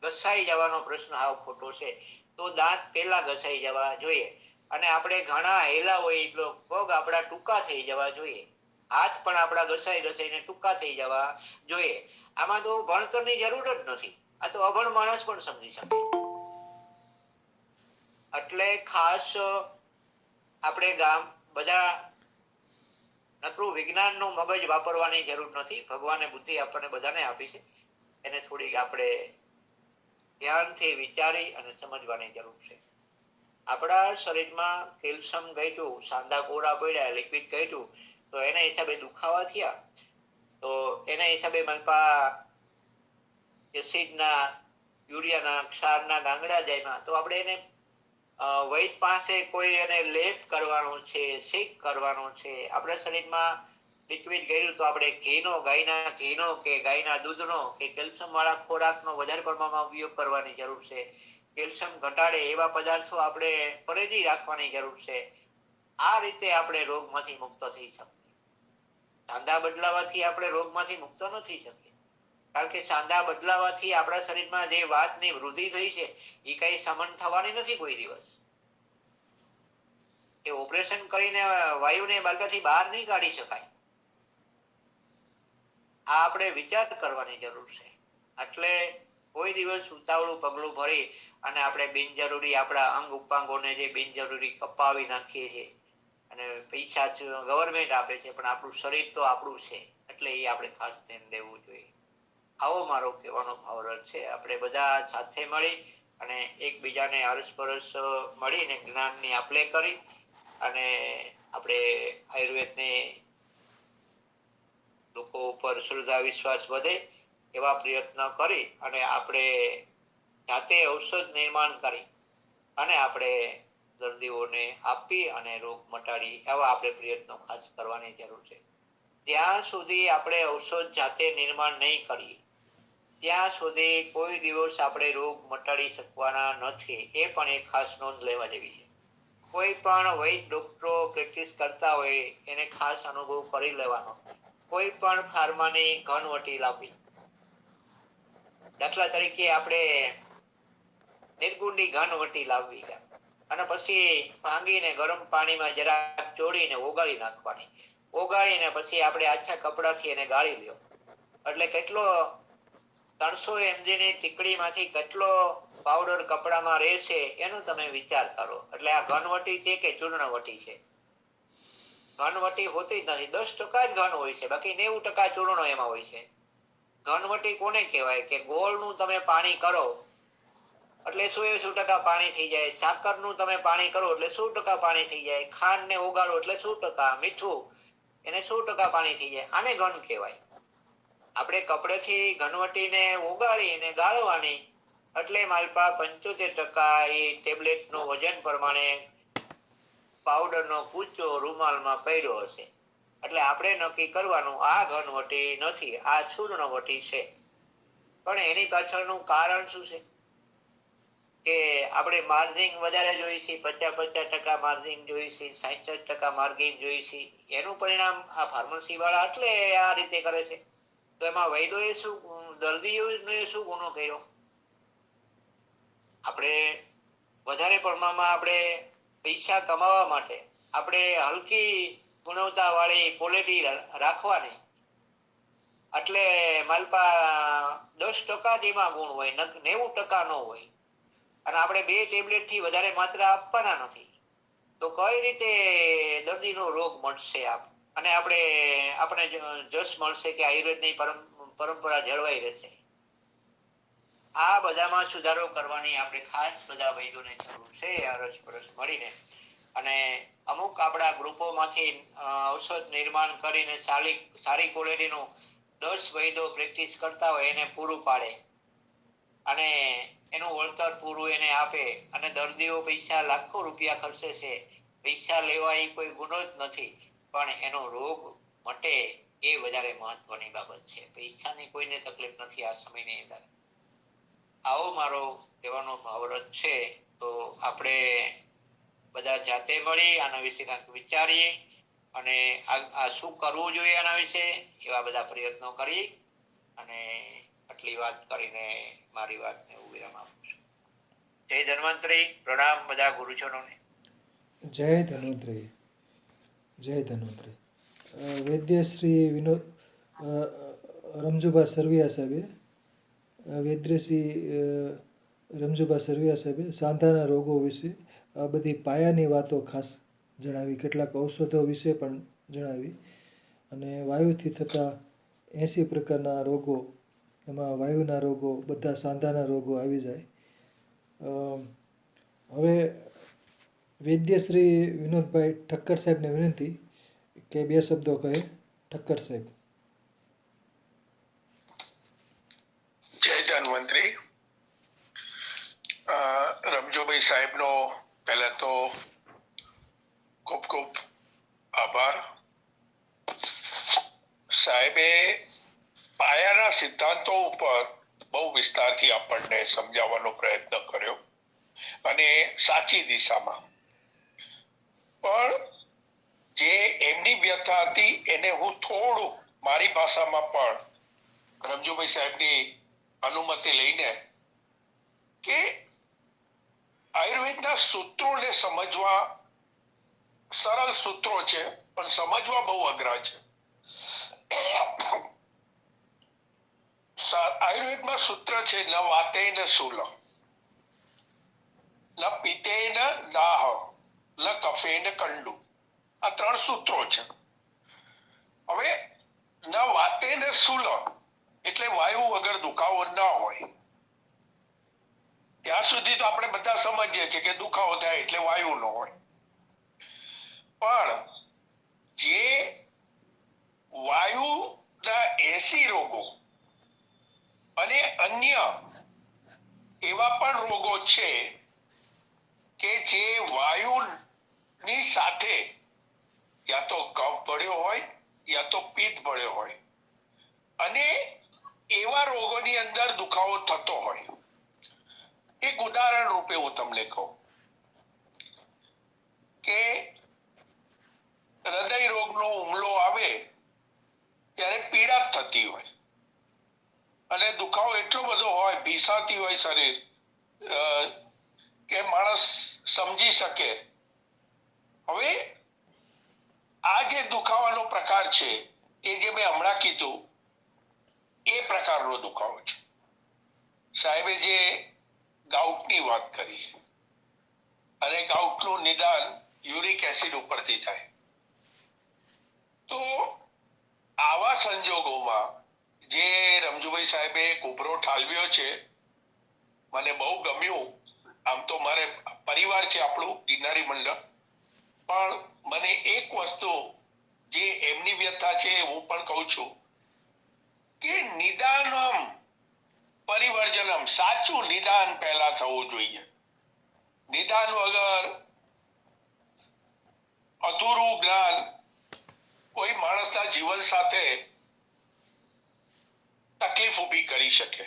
B: ઘસાઈ જવાનો પ્રશ્ન આવ ખોટો છે. તો દાંત પહેલા ઘસાઈ જવા જોઈએ. અને આપણે ઘણા હેલા હોય એટલો પગ આપણા ટૂંકા થઈ જવા જોઈએ. હાથ પણ આપણા ઘસાઈને ટૂંકા થઈ જવા જોઈએ. આમાં તો ભણતરની જરૂર જ નથી. આ તો અભણ માણસ પણ સમજી શકે. એટલે ખાસ આપણે બધા નકરું વિજ્ઞાનનું મગજ વાપરવાની જરૂર નથી. ભગવાને બુદ્ધિ આપણને બધાને આપી છે. એને થોડીક આપણે ધ્યાનથી વિચારી અને સમજવાની જરૂર છે. આપણા શરીરમાં કેલ્શિયમ ઘટ્યું, સાંધા કોરા પડ્યા, લિક્વિડ ઘટ્યું તો એના હિસાબે દુખાવા થયા. તો એના હિસાબે મલપા એસિડના, યુરિયાના, ક્ષારના ગાંગડા જાયમાં તો આપણે એને વૈદ પાસે કોઈ એને લેપ કરવાનો છે, શેક કરવાનો છે. આપણા શરીરમાં લિક્વિડ ગયું તો આપણે ગાયના ઘીનો કે ગાયના દૂધનો કે કેલ્શિયમ વાળા ખોરાકનો વધારે પ્રમાણમાં ઉપયોગ કરવાની જરૂર છે. કેલ્શિયમ ઘટાડે એવા પદાર્થો આપણે પરેજી રાખવાની જરૂર છે. આ રીતે આપણે રોગમાંથી મુક્ત થઈ શકીએ. સાંધા બદલાવાથી આપણે રોગમાંથી મુક્ત ન થઈ શકીએ. કારણ કે સાંધા બદલાવાથી આપણા શરીરમાં જે વાતની વૃદ્ધિ થઈ છે એ કઈ સમન થવાની નથી કોઈ દિવસ. એ ઓપરેશન કરીને વાયુને બાલકાથી બહાર નહીં કાઢી શકાય. આ આપણે વિચાર કરવાની જરૂર છે. એટલે કોઈ દિવસ ઉતાવળું પગલું ભરી અને આપણે બિનજરૂરી આપણા અંગ ઉપાંગોને જે બિનજરૂરી કપાવી નાખીએ છીએ અને પૈસા ગવર્મેન્ટ આપે છે, પણ આપણું શરીર તો આપણું છે, એટલે એ આપણે ખાસ ધ્યાન દેવું જોઈએ. આવો મારો કહેવાનો ભાવાર્થ છે. આપણે બધા સાથે મળી અને એકબીજાને અરસપરસ મળીને જ્ઞાનની આપ-લે કરી અને આપણે આયુર્વેદને લોકો ઉપર શ્રદ્ધા વિશ્વાસ વધે એવા પ્રયત્ન કરી અને આપણે જાતે ઔષધ નિર્માણ કરી અને આપણે દર્દીઓને આપી અને રોગ મટાડી એવા આપણે પ્રયત્નો ખાસ કરવાની જરૂર છે. જ્યાં સુધી આપણે ઔષધ જાતે નિર્માણ નહીં કરીએ ત્યાં સુધી કોઈ દિવસ આપણે રોગ મટાડી શકવાના નથી. એ પણ એક ખાસ નોંધ લેવા જેવી છે. કોઈ પણ વૈદ ડોક્ટરો પ્રેક્ટિસ કરતા હોય એને ખાસ અનુભવ કરી લેવાનો. કોઈ પણ ફાર્માની ઘનવટી લાવવી. દાખલા તરીકે આપણે નિર્ગુણની ઘનવટી લાવવી અને પછી ભાંગીને ગરમ પાણીમાં જરાક ચોળીને ઓગાળી નાખવાની. ઓગાળીને પછી આપણે આછા કપડાથી એને ગાળી લ્યો એટલે કેટલો 300 mg ની ટીકડીમાંથી કેટલો પાવડર કપડામાં રહેશે એનો તમે વિચાર કરો. એટલે આ ઘનવટી છે કે ચૂર્ણવટી છે? ઘનવટી હોતી જ નથી. 10% જ ઘન હોય છે, બાકી 90% ચૂર્ણ એમાં હોય છે. ઘનવટી કોને કહેવાય કે ગોળનું તમે પાણી કરો એટલે 100% પાણી થઈ જાય. સાકરનું તમે પાણી કરો એટલે 100% પાણી થઈ જાય. ખાંડને ઓગાળો એટલે 100%, મીઠું એને 100% પાણી થઈ જાય. આને ઘન કહેવાય. આપણે કપડેથી ઘનવટીને ઓગાળીને ગાળવાની એટલે માલપા 75% એ ટેબ્લેટનું વજન પ્રમાણે પાવડરનો કૂચો રૂમાલમાં પડ્યો હશે. એટલે આપણે નક્કી કરવાનું આ ઘનવટી નથી, આ ચૂર્ણવટી છે. પણ એની પાછળનું કારણ શું છે કે આપણે માર્જિન વધારે જોઈએ છે, 50% માર્જિન જોઈએ છે, 66% માર્જિન જોઈએ છે. એનું પરિણામ આ ફાર્મસી વાળા એટલે આ રીતે કરે છે. તો એમાં વૈદોએ શું, દર્દીઓને શું ગુનો કર્યો? આપણે વધારે પ્રમાણમાં આપણે પૈસા કમાવા માટે આપણે હલકી ગુણવત્તા વાળી ક્વોલિટી રાખવાની એટલે માલપા 10% જ એમાં ગુણ હોય, 90% ન હોય. અને આપણે 2 ટેબ્લેટ થી વધારે માત્રા આપવાના નથી. તો કઈ રીતે દર્દીનો રોગ મટશે? અને આપણે જશ મળશે કે આયુર્વેદની પરંપરા જળવાઈ રહેશે. આ બધામાં સુધારો કરવાની આપણે ખાસ બધા વૈદોને જરૂર છે. અરસપરસ મળીને અને અમુક આપણા ગ્રુપોમાંથી ઔષધ નિર્માણ કરીને સારી ક્વોલિટીનું 10 વૈદો પ્રેક્ટિસ કરતા હોય એને પૂરું પાડે અને એનું વળતર પૂરું એને આપે અને દર્દીઓ પૈસા લાખો રૂપિયા ખર્ચે છે. પૈસા લેવા એ કોઈ ગુનો જ નથી, પણ એનો રોગ મટે એ વધારે મહત્વની બાબત છે. પૈસાની કોઈને તકલીફ નથી આ સમયની અંદર. આવો મારો કહેવાનો ભાવાર્થ છે. તો આપણે બધા જાતે મળી આના વિશે કંઈક વિચારીએ અને આ શું કરવું જોઈએ આના વિશે એવા બધા પ્રયત્નો કરી અને આટલી વાત કરીને મારી વાતને હું વિરામ આપું છું. જય ધન્વંતરી. પ્રણામ બધા ગુરુજનોને.
A: જય ધન્વંતરી. જય ધન્વંતરી. વૈદ્ય શ્રી વિનોદ રમજુભા સરવિયા સાહેબે રમજુભા સરવિયા સાહેબે સાંધાના રોગો વિશે આ બધી પાયાની વાતો ખાસ જણાવી. કેટલાક ઔષધો વિશે પણ જણાવી અને વાયુથી થતા 80 પ્રકારના રોગો, એમાં વાયુના રોગો, બધા સાંધાના રોગો આવી જાય. હવે વૈદ્ય શ્રી વિનોદભાઈ ઠક્કર સાહેબને વિનંતી કે 2 શબ્દો કહે. ઠક્કર સાહેબ.
C: જય ધન્વંતરી. રમજોભાઈ સાહેબનો પહેલા તો ખૂબ ખૂબ આભાર. સાહેબે પાયાના સિદ્ધાંતો ઉપર બહુ વિસ્તારથી આપણને સમજાવવાનો પ્રયત્ન કર્યો અને સાચી દિશામાં. પણ જે એમની વ્યથા હતી એને હું થોડું મારી ભાષામાં પણ રમજુભાઈ સાહેબની અનુમતિ લઈને કે આયુર્વેદના સૂત્રોને સમજવા સરળ સૂત્રો છે પણ સમજવા બહુ અઘરા છે. આયુર્વેદમાં સૂત્ર છે ન વાતે ન શૂલ, ન પિતે ન દાહ, ન કફે ન કંડુ. આ 3 સૂત્રો છે. હવે ન વાતે ન શૂલ એટલે વાયુ વગર દુખાવો ન હોય. ત્યાં સુધી તો આપણે બધા સમજીએ છીએ કે દુખાવો થાય એટલે વાયુ ન હોય. પણ જે વાયુના 80 રોગો અને અન્ય એવા પણ રોગો છે કે જે વાયુની સાથે યા તો કફ ભળ્યો હોય યા તો પિત્ત ભળ્યો હોય અને એવા રોગોની અંદર દુખાવો થતો હોય. એક ઉદાહરણ રૂપે હું તમને કહું કે હૃદય રોગનો હુમલો આવે ત્યારે પીડા થતી હોય અને દુખાવો એટલો બધો હોય, ભીસાતી હોય શરીર કે માણસ સમજી શકે. હવે આ જે દુખાવાનો પ્રકાર છે એ જે મેં હમણાં કીધું એ પ્રકારનો દુખાવો છે. સાહેબે જે ગાઉટની વાત કરી અને ગાઉટનું નિદાન યુરિક એસિડ ઉપરથી થાય. તો આવા સંજોગોમાં જે રમજુભાઈ સાહેબે ઉભરો ઠાલવ્યો છે મને બહુ ગમ્યું. આમ તો મારે પરિવાર છે આપણું ગિરનારી મંડળ, પણ મને એક વસ્તુ જે એમની વ્યથા છે હું પણ કહું છું કે નિદાનમ પરિવર્જનમ, સાચું નિદાન પહેલા થવું જોઈએ. નિદાન વગર અધૂરું જ્ઞાન કોઈ માણસના જીવન સાથે તકલીફ ઊભી કરી શકે.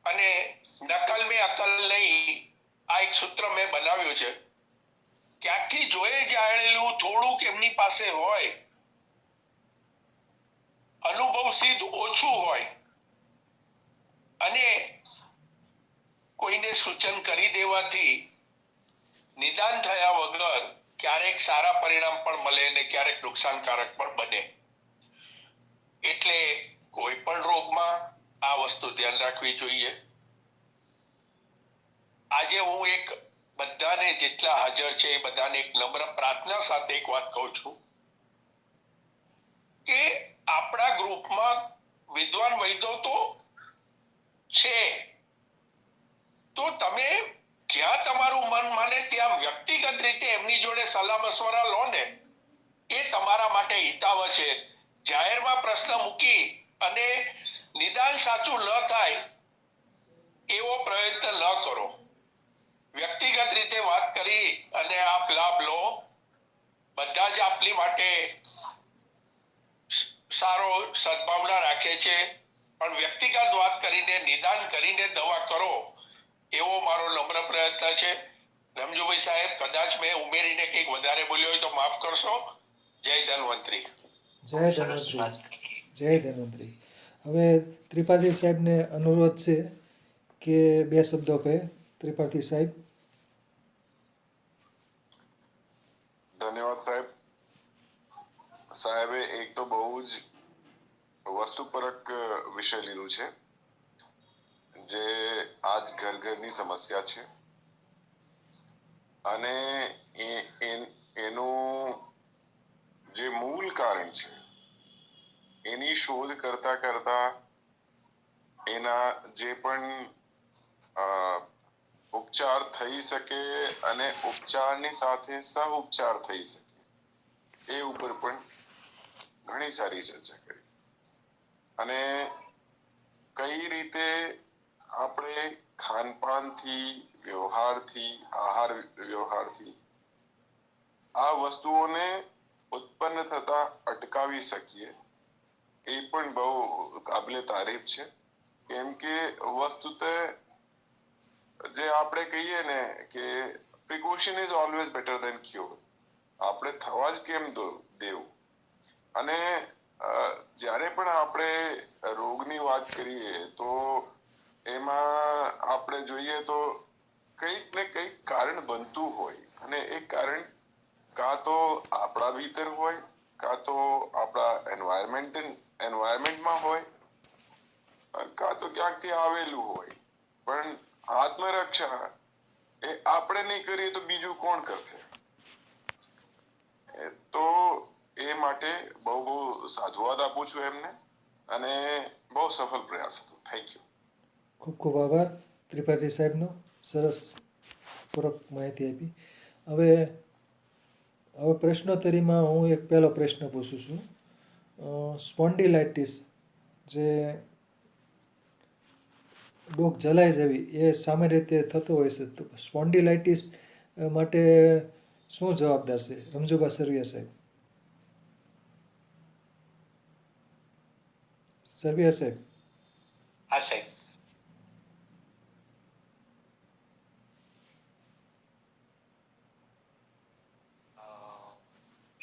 C: અને નકલ મેં અકલ નહીં, આ એક સૂત્ર મેં બનાવ્યું છે. ક્યાંકથી જોઈ જાણેલું થોડુંક એમની પાસે હોય, અનુભવ સિદ્ધ ઓછું હોય અને કોઈને સૂચન કરી દેવાથી નિદાન થયા વગર ક્યારેક સારા પરિણામ પણ મળે અને ક્યારેક નુકસાનકારક પણ બને. એટલે કોઈ પણ રોગમાં આ વસ્તુ ધ્યાન રાખવી જોઈએ. આજે હું એક બધાને જેટલા હાજર છે એ બધાને એક નમ્ર પ્રાર્થના સાથે એક વાત કહું છું કે આપણા ગ્રુપમાં વિદ્વાન વૈદ્યો તો છે, તો તમે જ્યાં તમારું મન માને ત્યાં વ્યક્તિગત રીતે એમની જોડે સલાહ મશવરા લો ને, એ તમારા માટે હિતાવહ છે. જાહેરમાં પ્રશ્ન મૂકી અને નિદાન સાચું ન થાય એવો પ્રયત્ન ન કરો. વ્યક્તિગત રીતે વાત કરી અને આપ લાભ લો. બધા જ આપની માટે સારો સદભાવના રાખે છે, પણ વ્યક્તિગત વાત કરીને નિદાન કરીને દવા કરો એવો મારો નમ્ર પ્રયત્ન છે. રમજુભાઈ સાહેબ, કદાચ મેં ઉમેરીને કંઈક વધારે બોલ્યો હોય તો માફ કરશો. જય ધન્વંતરી.
A: જય ધન્વંતરી. જય ધન્વંતરી. હવે ત્રિપાઠી સાહેબને અનુરોધ છે કે 2 શબ્દો કહે. ત્રિપાઠી સાહેબ.
D: ધન્યવાદ સાહેબ. સાહેબે એક તો બહુ જ વસ્તુપરક વિષય લીધું છે જે આજ ઘર ઘરની સમસ્યા છે અને એનું જે મૂળ કારણ છે એની શોધ કરતા કરતા એના જે પણ ઉપચાર થઈ શકે અને ઉપચારની સાથે સહ ઉપચાર થઈ શકે એ ઉપર પણ ઘણી સારી ચર્ચા કરી. અને કઈ રીતે આપણે ખાનપાનથી, વ્યવહારથી, આહાર વ્યવહારથી આ વસ્તુઓને ઉત્પન્ન થતા અટકાવી શકીએ એ પણ બહુ કાબિલે તારીફ છે. કેમ કે વસ્તુત જે આપણે કહીએ ને કે precaution is always better than cure. આપણે થવા જ કેમ દેવું. અને જ્યારે પણ આપણે રોગની વાત કરીએ તો એમાં આપણે જોઈએ તો કંઈક ને કંઈક કારણ બનતું હોય અને એ કારણ કાં તો આપણા ભીતર હોય, કાં તો આપણા એન્વાયરમેન્ટમાં હોય, કાં તો ક્યાંકથી આવેલું હોય. પણ આત્મરક્ષા એ આપણે નહીં કરીએ તો બીજું કોણ કરશે? તો એ માટે બહુ બહુ સાધુવાદ આપું છું એમને, અને બહુ સફળ પ્રયાસ હતો. Thank you.
A: ખૂબ ખૂબ આભાર ત્રિપાઠી સાહેબનો, સરસ પૂરક માહિતી આપી. હવે પ્રશ્નોત્તરીમાં હું એક પહેલો પ્રશ્ન પૂછું છું. સ્પોન્ડિલાઇટિસ, જે ડોક જલાઈ જવી, એ સામાન્ય રીતે થતો હોય છે. તો સ્પોન્ડિલાઇટિસ માટે શું જવાબદાર છે? રમજુભા સરવૈયા સાહેબ. સરવૈયા સાહેબ.
B: હા સાહેબ.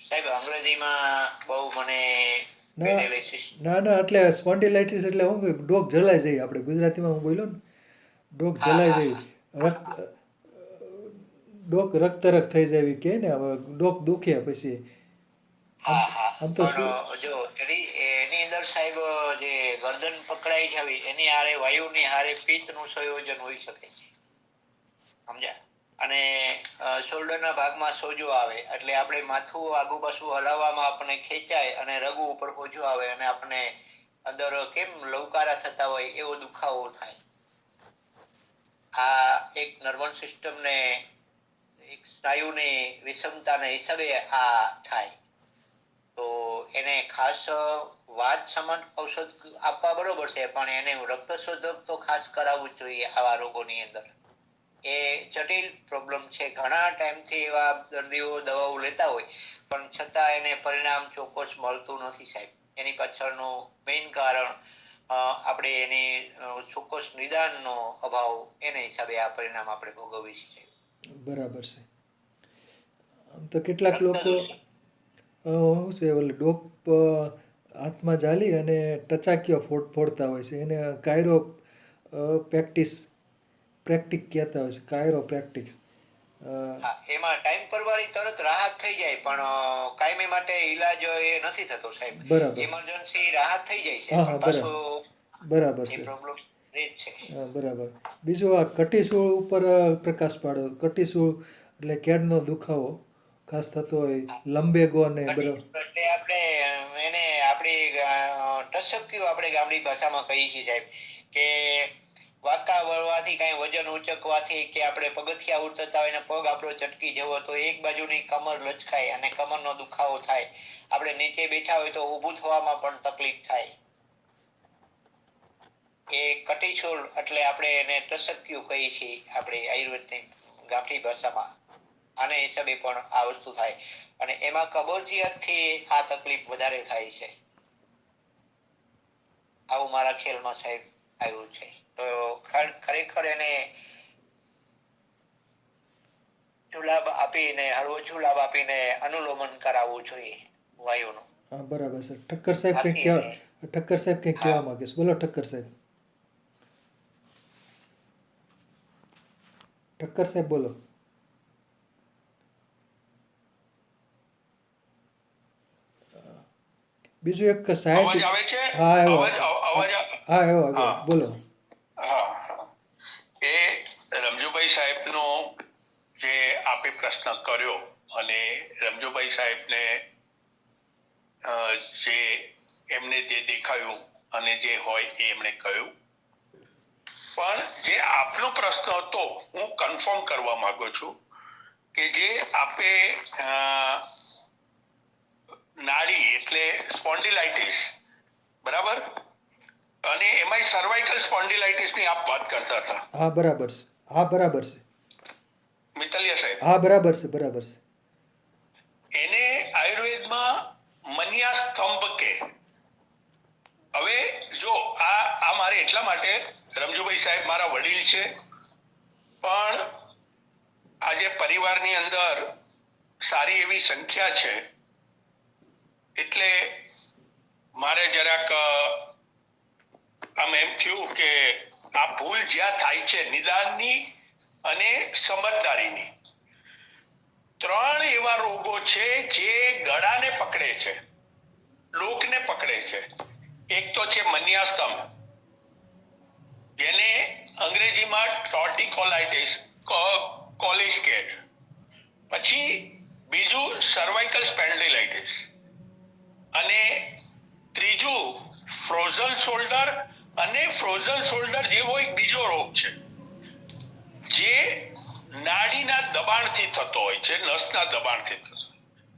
B: સાહેબ અંગ્રેજીમાં બહુ મને પેરાલિસિસ.
A: ના એટલે સ્પોન્ડિલાઇટિસ એટલે શું કે ડોક જલાઈ જાય. આપણે ગુજરાતીમાં હું બોલ્યો ને, ડોક જલાઈ જાય, ડોક રક્તરક થઈ જાય કે ને, ડોક દુખે પછી. આમ તો શું
B: જો એની અંદર સાહેબ જે ગરદન પકડાઈ જવી, એની હારે વાયુની હારે પિત્તનું સંયોજન હોઈ શકે છે, સમજ્યા? અને શોલ્ડરના ભાગમાં સોજો આવે એટલે આપણે માથું આગુ પાછું હલાવવામાં આપણને ખેંચાય અને રગુ ઉપર સોજો આવે અને આપણને અંદર કેમ લવકારા થતા હોય એવો દુખાવો થાય. આ એક નર્વસ સિસ્ટમને, એક સ્નાયુની વિષમતાના હિસાબે આ થાય. તો એને ખાસ વાત સમાન ઔષધ આપવા બરોબર છે, પણ એને રક્તશોધક તો ખાસ કરાવવું જ જોઈએ આવા રોગોની અંદર. એ જટિલ પ્રોબ્લેમ છે. ઘણા ટાઈમથી એવા દર્દીઓ દવાઓ લેતા હોય પણ છતાં એને પરિણામ ચોક્કસ મળતું નથી સાહેબ. એની પાછળનું મેઇન કારણ આપણે એની ચોક્કસ નિદાનનો અભાવ, એને હિસાબે આ પરિણામ આપણે ભોગવીએ છીએ.
A: બરાબર છે. આમ તો કેટલાક લોકો શું છે, ઓલી ડોક હાથમાં ઝાલી અને ટચાકીઓ ફોડતા હોય છે. એને પ્રેક્ટિક કહેતા હોય છે, કાયરોપ્રેક્ટિક.
B: એમાં ટાઈમ પરવારી તરત રાહત થઈ જાય, પણ કાયમી માટે ઈલાજ એ નથી થતો સાહેબ.
A: બરાબર.
B: ઇમરજન્સી રાહત થઈ જાય છે,
A: હા,
B: પણ
A: બરાબર
B: પાછો
A: છે.
B: એ પ્રોબ્લેમ રહે જ છે.
A: હા, બરાબર. બીજું, આ કટીસૂળ ઉપર પ્રકાશ પાડો. કટીસૂળ એટલે કેડનો દુખાવો ખાસ થતો હોય, લંબેગો ને બરાબર.
B: એટલે આપણે એને આપણી ટસક્યું આપણે ગામડી ભાષામાં કહીએ છીએ સાહેબ, કે વાંકા વળવાથી કઈ વજન ઉચકવાથી કે આપણે પગથિયા ઉતરતા હોય ને પગ આપણો ચટકી જવો તો એક બાજુની કમર લચકાય અને કમરનો દુખાવો થાય. આપણે નીચે બેઠા હોય તો ઊભું થવામાં પણ તકલીફ થાય. એ કટીછોલ એટલે આપણે એને ટસક્યું કહીએ છીએ આપણે આયુર્વેદની ગામઠી ભાષામાં. આને હિસાબે પણ આ વસ્તુ થાય, અને એમાં કબજિયાતથી આ તકલીફ વધારે થાય છે. આવું મારા ખ્યાલમાં સાહેબ આવ્યું છે. તો ખરેખર એને જુલાબ આપીને, હળવો જુલાબ આપીને અનુલોમન કરાવવું જોઈએ વાયુનું.
A: હા, બરાબર છે. ઠક્કર સાહેબ કંઈક કહેવા માંગે છે. બોલો ઠક્કર સાહેબ. ઠક્કર સાહેબ બોલો. બીજું એક
C: અવાજ આવે છે?
A: આવ્યો બોલો.
C: હા, એ રમજુભાઈ સાહેબનો જે આપે પ્રશ્ન કર્યો, અને રમજુભાઈ સાહેબને જે એમને જે દેખાયું અને જે હોય એ એમણે કહ્યું. પણ જે આપનો પ્રશ્ન હતો, હું કન્ફર્મ કરવા માંગુ છું કે જે આપે નાડી એટલે સ્પોન્ડિલાઇટિસ, બરાબર, અને એમાં સર્વાઇકલ સ્પોન્ડિલાઇટિસ ની આપ વાત કરતા હતા.
A: હા, બરાબર છે.
C: મિત્તલિયા સાહેબ.
A: હા, બરાબર છે.
C: એને આયુર્વેદમાં મન્યા સ્તંભ કે. હવે જો આ મારે એટલા માટે, રમજુભાઈ સાહેબ મારા વડીલ છે, પણ આજે પરિવારની અંદર સારી એવી સંખ્યા છે, એટલે મારે જરાક આમ એમ થયું કે આ ભૂલ જ્યાં થાય છે નિદાનની અને સમજદારીની, 3 એવા રોગો છે જે ગળાને પકડે છે, લોકને પકડે છે. એક તો છે મન્યાસ્તંભ, જેને અંગ્રેજીમાં ટોર્ટિકોલાઇટિસ કોલિસ કહે. પછી બીજું સર્વાઇકલ સ્પેન્ડિલાઇટિસ, અને ત્રીજું ફ્રોઝન શોલ્ડર. અને ફ્રોઝન શોલ્ડર જેવો એક બીજો રોગ છે જે નાડીના દબાણથી થતો હોય છે, નસના દબાણથી થતો.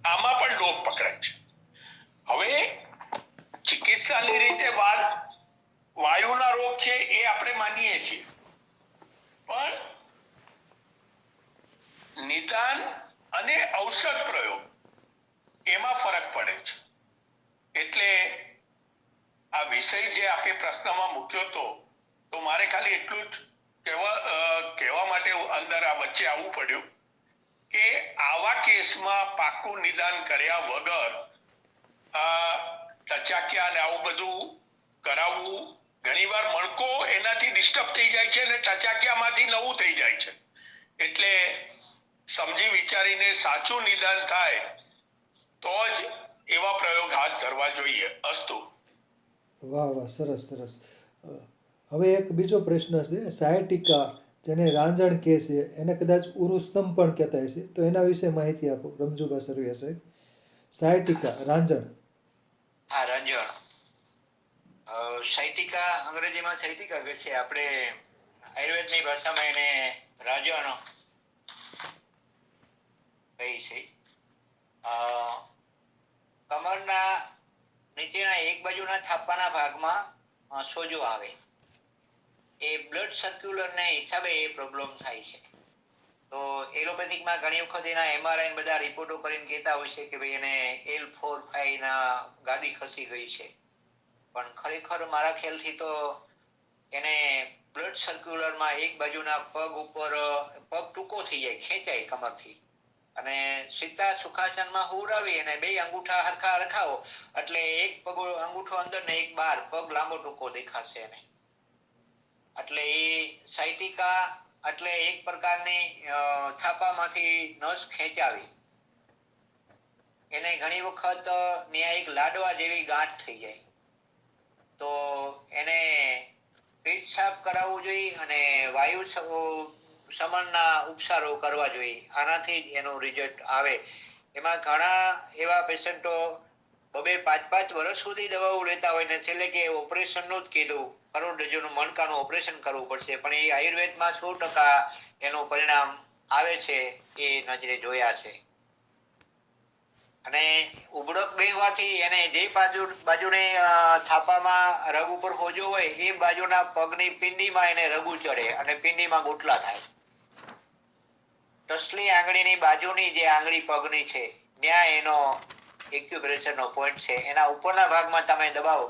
C: આમાં પણ લોક પકડાય છે. હવે ચિકિત્સાની રીતે વાયુના રોગ છે એ આપણે માનીએ છીએ, પણ નિદાન અને ઔષધ પ્રયોગ એમાં ફરક પડે છે. એટલે આ વિષય જે આપે પ્રશ્નમાં મૂક્યો હતો, તો મારે ખાલી એટલું જ કહેવા માટે અંદર આ વચ્ચે આવવું પડ્યું કે આવા કેસમાં પાકું નિદાન કર્યા વગર ટચાક્યા અને આવું બધું કરાવવું, ઘણીવાર મણકો એનાથી ડિસ્ટર્બ થઈ જાય છે અને ટચાક્યામાંથી નવું થઈ જાય છે. એટલે સમજી વિચારીને સાચું નિદાન થાય તો જ એવા પ્રયોગ હાથ ધરવા જોઈએ. અસ્તુ.
A: વાહ વાહ, સરસ સરસ. હવે એક બીજો પ્રશ્ન છે, સાયટિકા જેને રાંજણ કહે છે, એને કદાચ ઉરુસ્તંભ પણ કહેતા છે, તો એના વિશે માહિતી આપો રમજુભા સરવૈયા સાહેબ. સાયટિકા, રાંજણ.
B: હા, રંજણ. સાયટિકા અંગ્રેજીમાં સાયટિકા કહે છે, આપણે આયુર્વેદની ભાષામાં એને રાજણ કહી છે. કમરના નીચેના એક બાજુના થાપાના ભાગમાં સોજો આવે, એ બ્લડ સર્ક્યુલરને હિસાબે એ પ્રોબ્લેમ થાય છે. તો એલોપેથિકમાં ઘણી વખત એના MRI બધા રિપોર્ટો કરીને કહેતા હોય છે કે ભાઈ એને L4-5 ના ગાદી ખસી ગઈ છે, પણ ખરેખર મારા ખ્યાલથી તો એને બ્લડ સર્ક્યુલરમાં એક બાજુના પગ ઉપર પગ ટૂંકો થઈ જાય, ખેંચાય કમરથી, અને સીતા સુખાસનમાં હુરાવી અને 2 અંગૂઠા હરખા રખાવો એટલે એક પગ અંગૂઠો અંદર ને એક બહાર, પગ લાંબો ટૂંકો દેખાશે એને. એટલે એ સાયટિકા એટલે એક પ્રકારની થાપામાંથી નસ ખેંચાવી, એને ઘણી વખત ન્યાયિક લાડવા જેવી ગાંઠ થઈ જાય, તો એને પેટ સાફ કરાવવું જોઈએ અને વાયુ શમનના ઉપચારો કરવા જોઈએ. આનાથી જ એનું રિઝલ્ટ આવે. એમાં ઘણા એવા પેશન્ટો 2-5 વર્ષ સુધી દવાઓ લેતા હોય ને છેલ્લે કે ઓપરેશનનું જ કીધું, કરોડરજ્જુનું મણકાનું ઓપરેશન કરવું પડશે, પણ એ આયુર્વેદમાં 100% એનું પરિણામ આવે છે, એ નજરે જોયા છે. અને ઉબળક બેહવાથી એને જે બાજુને થાપામાં રગ ઉપર હોજો હોય એ બાજુના પગની પિંડીમાં એને રગુ ચડે અને પિંડીમાં ગોટલા થાય. ટસલી આંગળીની બાજુની જે આંગળી પગની છે ત્યાં એનો એક્યુપ્રેશરનો પોઈન્ટ છે, એના ઉપરના ભાગમાં તમે દબાવો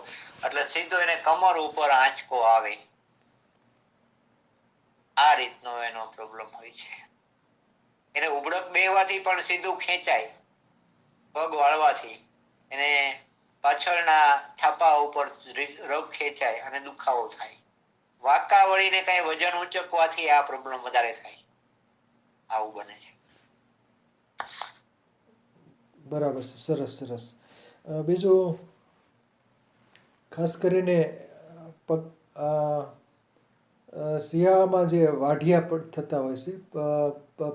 B: એટલે સીધો એને કમર ઉપર આંચકો આવે. આ રીતનો એનો પ્રોબ્લેમ હોય છે. એને ઉબળક બેહવાથી પણ સીધું ખેંચાય, પગ વાળવાથી એને પાછળના થાપા ઉપર રગ ખેંચાય અને દુખાવો થાય. વાંકા વળીને કઈ વજન ઉંચકવાથી આ પ્રોબ્લેમ વધારે થાય, આવું બને છે.
A: બરાબર છે, સરસ સરસ. બીજું ખાસ કરીને પગ શિયાળામાં જે વાઢિયા પણ થતા હોય છે,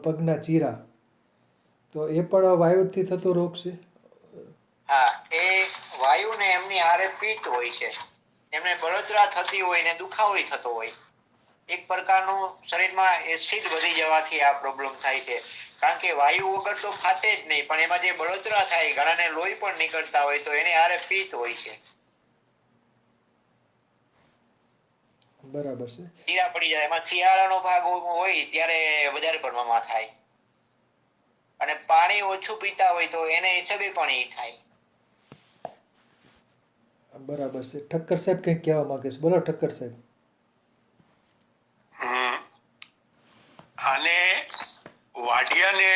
A: પગના ચીરા, તો એ પણ વાયુથી થતો રોગ છે?
B: હા, એ વાયુ ને એમની હારે પિત્ત હોય છે, એમને બળતરા થતી હોય ને દુખાવો થતો હોય. એક પ્રકારનું શરીરમાં એસિડ વધી જવાથી આ પ્રોબ્લેમ થાય છે, કારણ કે વાયુ વગર તો ફાટે જ નહીં, પણ એમાં જે બળતરા થાય, ઘણાને લોહી પણ નીકળતા હોય, તો એને હારે પિત્ત હોય છે.
A: બરાબર છે.
B: ચીરા પડી જાય, એમાં શિયાળાનો ભાગ હોય ત્યારે વધારે પ્રમાણમાં થાય, અને પાણી ઓછું પીતા હોય તો એને હિસાબે પણ એ થાય.
A: બરાબર છે. ઠક્કર સાહેબ કંઈક કહેવા માંગે છે, બોલો ઠક્કર સાહેબ.
C: આને વાઢિયાને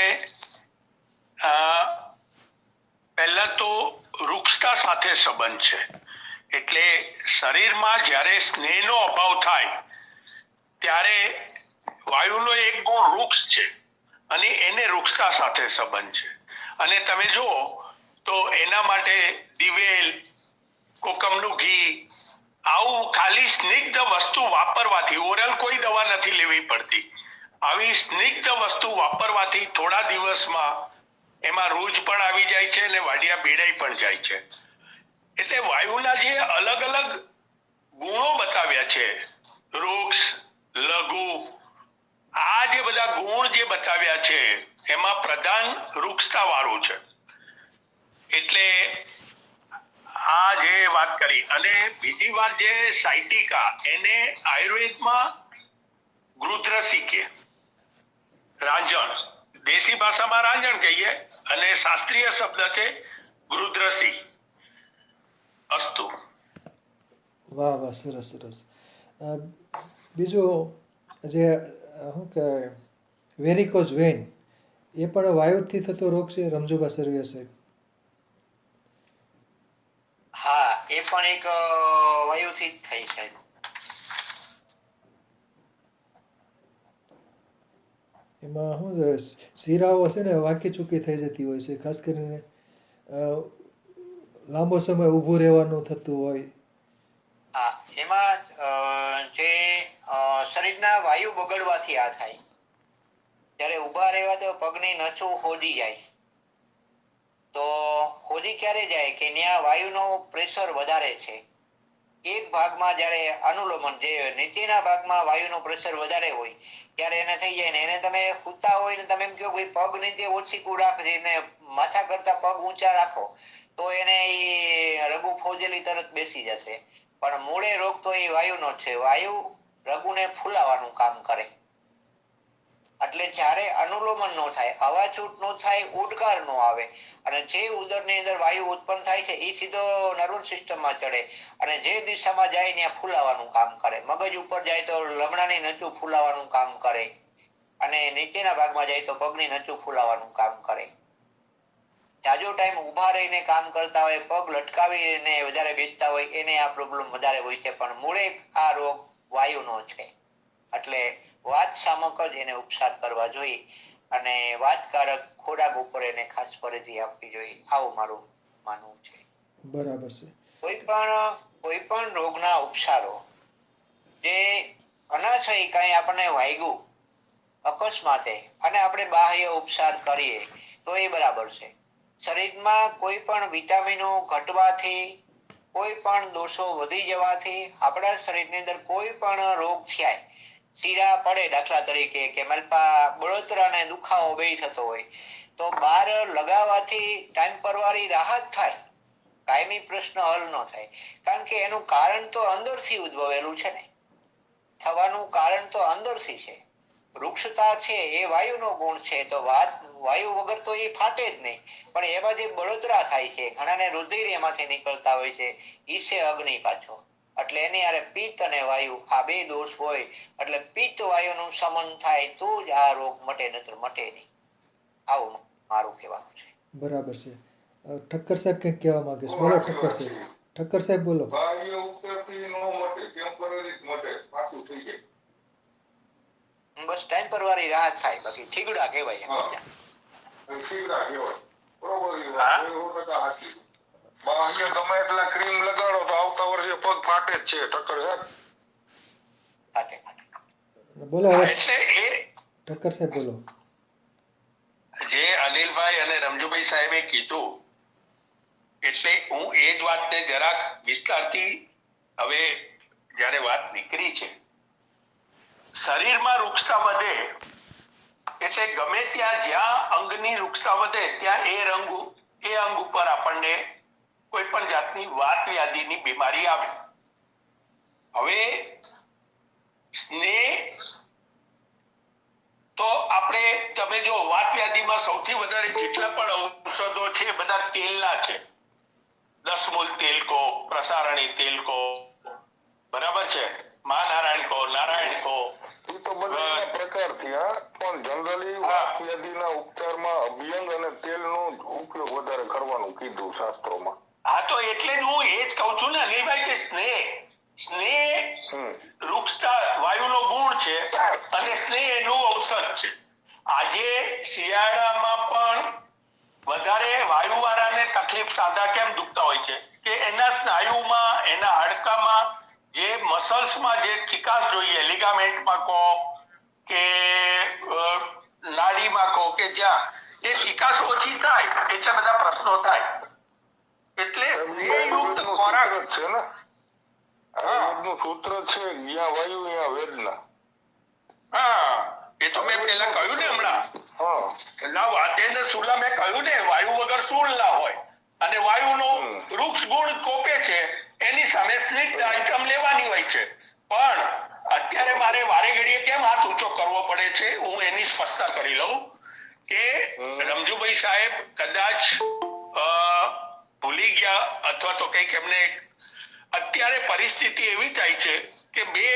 C: પહેલા તો વૃક્ષતા સાથે સંબંધ છે. એટલે શરીરમાં જ્યારે સ્નેહનો અભાવ થાય ત્યારે વાયુનો એક ગુણ વૃક્ષ છે, અને એને વૃક્ષતા સાથે સંબંધ છે. અને તમે જુઓ તો એના માટે દિવેલ, કોકમનું ઘી, આવું ખાલી સ્નિગ્ધ વસ્તુ વાપરવાથી, ઓરલ કોઈ દવા નથી લેવી પડતી, આવી સ્નિગ્ધ વસ્તુ વાપરવાથી થોડા દિવસમાં એમાં રૂજ પણ આવી જાય છે અને વાડિયા ભીડાઈ પણ જાય છે. એટલે વાયુના જે અલગ અલગ ગુણો બતાવ્યા છે, વૃક્ષ, લઘુ, આ જે બધા ગુણ જે બતાવ્યા છે એમાં પ્રધાન વૃક્ષતા વાળું છે. એટલે આ જે વાત કરી, અને બીજી વાત જે સાઇટિકા, એને આયુર્વેદમાં ગૃધ્રસી કે રાંજણ, દેશી ભાષામાં રાંજણ કહીએ અને શાસ્ત્રીય શબ્દ છે ગૃધ્રસી. અસ્તુ.
A: વાહ વાહ, સરસ સરસ. બીજું જે શું કહેવાય, વેરિકોઝ વેઇન, એ પણ વાયુથી થતો રોગ છે રમજુભા સરવૈયા સાહેબ?
B: હા, એ પણ એક વાયુથી જ થઈ છે.
A: એમાં શું છે, શિરાઓ છે ને વાંકી ચૂકી થઈ જતી હોય છે, ખાસ કરીને લાંબો સમય ઊભું રહેવાનું થતું હોય.
B: હા, એમાં જે શરીરના વાયુ બગડવાથી આ થાય. જ્યારે ઊભા રહેવા તો પગની નસું હોજી જાય. તો હોજી ક્યારે જાય કે ત્યાં વાયુનો પ્રેશર વધારે છે. એક ભાગમાં જ્યારે અનુલોમન, જે નીચેના ભાગમાં વાયુનો પ્રેશર વધારે હોય ત્યારે એને થઈ જાય ને, એને તમે સૂતા હોય ને તમે એમ કહો કે પગ નીચે ઓછીકું રાખીને માથા કરતા પગ ઊંચા રાખો તો એને એ રઘુ ફોજેલી તરત બેસી જશે. પણ મૂળે રોગ તો એ વાયુનો છે. વાયુ રઘુને ફૂલાવાનું કામ કરે. એટલે જ્યારે અનુલોમન નો થાય, હવાછૂટ નો થાય, ઉડકાર નો આવે, અને જે ઉદરની અંદર વાયુ ઉત્પન્ન થાય છે એ સીધો નર્વસ સિસ્ટમમાં ચડે અને જે દિશામાં જાય ત્યાં ફૂલાવાનું કામ કરે. મગજ ઉપર જાય તો લમણાની નચું ફૂલાવાનું કામ કરે, અને નીચેના ભાગમાં જાય તો પગની નચું ફૂલાવાનું કામ કરે. જાજો ટાઈમ ઊભા રહીને કામ કરતા હોય, પગ લટકાવીને વધારે બેસતા હોય, એને આ પ્રોબ્લેમ વધારે હોય છે. પણ મૂળે આ રોગ વાયુનો છે. એટલે વાત સામક જ એને ઉપચાર કરવા જોઈએ અને વાતકારક ખોરાક ઉપર એને ખાસ ફરજી આપવી જોઈએ. આવું મારું માનવું છે.
A: બરાબર છે.
B: કોઈ પણ રોગના ઉપચારો, જે અનાશય કઈ આપણને વાગ્યું અકસ્માતે અને આપણે બાહ્ય ઉપચાર કરીએ તો એ બરાબર છે. શરીરમાં કોઈ પણ વિટામિનો ઘટવાથી, કોઈ પણ દોષો વધી જવાથી આપણા શરીરની અંદર કોઈ પણ રોગ થાય, શીરા પડે દાખલા તરીકે, કે મલપા બળતરાને દુખાવો બે થતો હોય તો બહાર લગાવવાથી ટેમ્પરરી રાહત થાય, કાયમી પ્રશ્ન હલ ન થાય. કારણ કે એનું કારણ તો અંદરથી ઉદ્ભવેલું છે ને, થવાનું કારણ તો અંદરથી છે. વૃક્ષતા છે એ વાયુનો ગુણ છે, તો વાયુ વગર તો એ ફાટે જ નહીં. પણ એમાં જે બળતરા થાય છે, ઘણાને રુધિર એમાંથી નીકળતા હોય છે, ઈ છે અગ્નિ પાછો. એટલે એની હારે પિત્ત અને વાયુ આ બે દોષ હોય એટલે પિત્ત વાયુનું સમન થાય તો જ આ રોગ મટે, નતર મટે નહીં. આવું મારું કહેવાનું છે.
A: બરાબર છે. ઠક્કર સાહેબ કંઈક કહેવા માંગે છે, બોલો ઠક્કર સાહેબ. ઠક્કર સાહેબ બોલો.
D: બાહ્ય ઉપચારથી ન મટે, ટેમ્પરરી જ મટે, પાછું થઈ જાય.
B: બસ ટેમ્પરરી રાહત થાય, બાકી થીગડા કહેવાય એમ બધા.
D: શીઘ્ર કહેવાય. બરોબર એ વાત, 100% સાચી. બાહ્ય ગમે એટલા ક્રીમ લગાડો તો આવતા વર્ષે પગ ફાટે જ છે ઠક્કર સાહેબ.
B: ફાટે ફાટે.
A: બોલો હવે
C: એટલે એ
A: ઠક્કર સાહેબ બોલો.
C: જે અનિલભાઈ અને રમજુભાઈ સાહેબે કીધું, એટલે હું એ જ વાતને જરાક વિસ્તારથી, હવે જ્યારે વાત નીકળી છે, શરીરમાં વૃક્ષતા વધે એટલે ગમે ત્યાં જ્યાં અંગની વૃક્ષતા વધે ત્યાં એ અંગ ઉપર આપણને કોઈ પણ જાતની વાત વ્યાધિની બીમારી આવે. હવે સ્નેહ તો આપણે, તમે જો વાત વ્યાધિમાં સૌથી વધારે જેટલા પણ ઔષધો છે બધા તેલના છે. 10 મૂલ તેલ કો, પ્રસારણી તેલ કો, બરાબર છે, મહાનારાયણ કો, નારાયણ કો,
D: એ તો બધા પ્રકાર થયા, પણ જનરલી વાતવ્યાધિના ઉપચારમાં અભ્યંગ અને તેલનો ઉપયોગ વધારે કરવાનું કીધું શાસ્ત્રોમાં.
C: હા, તો એટલે જ હું એ જ કહું છું ને અનિલભાઈ, કે સ્નેહ વૃક્ષતા વાયુનો ગુણ છે અને સ્નેહ એનું ઔષધ છે. આજે શિયાળામાં પણ વધારે વાયુવાળાને તકલીફ સાંધા કેમ દુખતા હોય છે કે એના સ્નાયુમાં, એના હાડકામાં જે મસલ્સમાં જે ચિકાસ જોઈએ, લિગામેન્ટમાં કહો કે નાડીમાં કહો કે જ્યાં એ ચિકાસ ઓછી થાય એટલે બધા પ્રશ્નો થાય. એટલે સ્નેહયુક્ત ખોરાક
E: છે ને, આયુર્વેદનું સૂત્ર છે, જ્યાં વાયુ ત્યાં વેદના.
C: હા, એ તો મેં પહેલા કહ્યું ને હમણાં. ના વાતે ને સુલા મેં કહ્યું ને, વાયુ વગર સૂળ ના હોય અને વાયુનો વૃક્ષ ગુણ કોપે છે, એની સામે સ્નિગ્ધ આઈટમ લેવાની હોય છે. પણ અત્યારે મારે વારે ઘડીએ કેમ હાથ ઊંચો કરવો પડે છે, હું એની સ્પષ્ટતા કરી લઉં કે રમજુભાઈ સાહેબ કદાચ ભૂલી ગયા અથવા તો કંઈક એમને અત્યારે પરિસ્થિતિ એવી થાય છે કે બે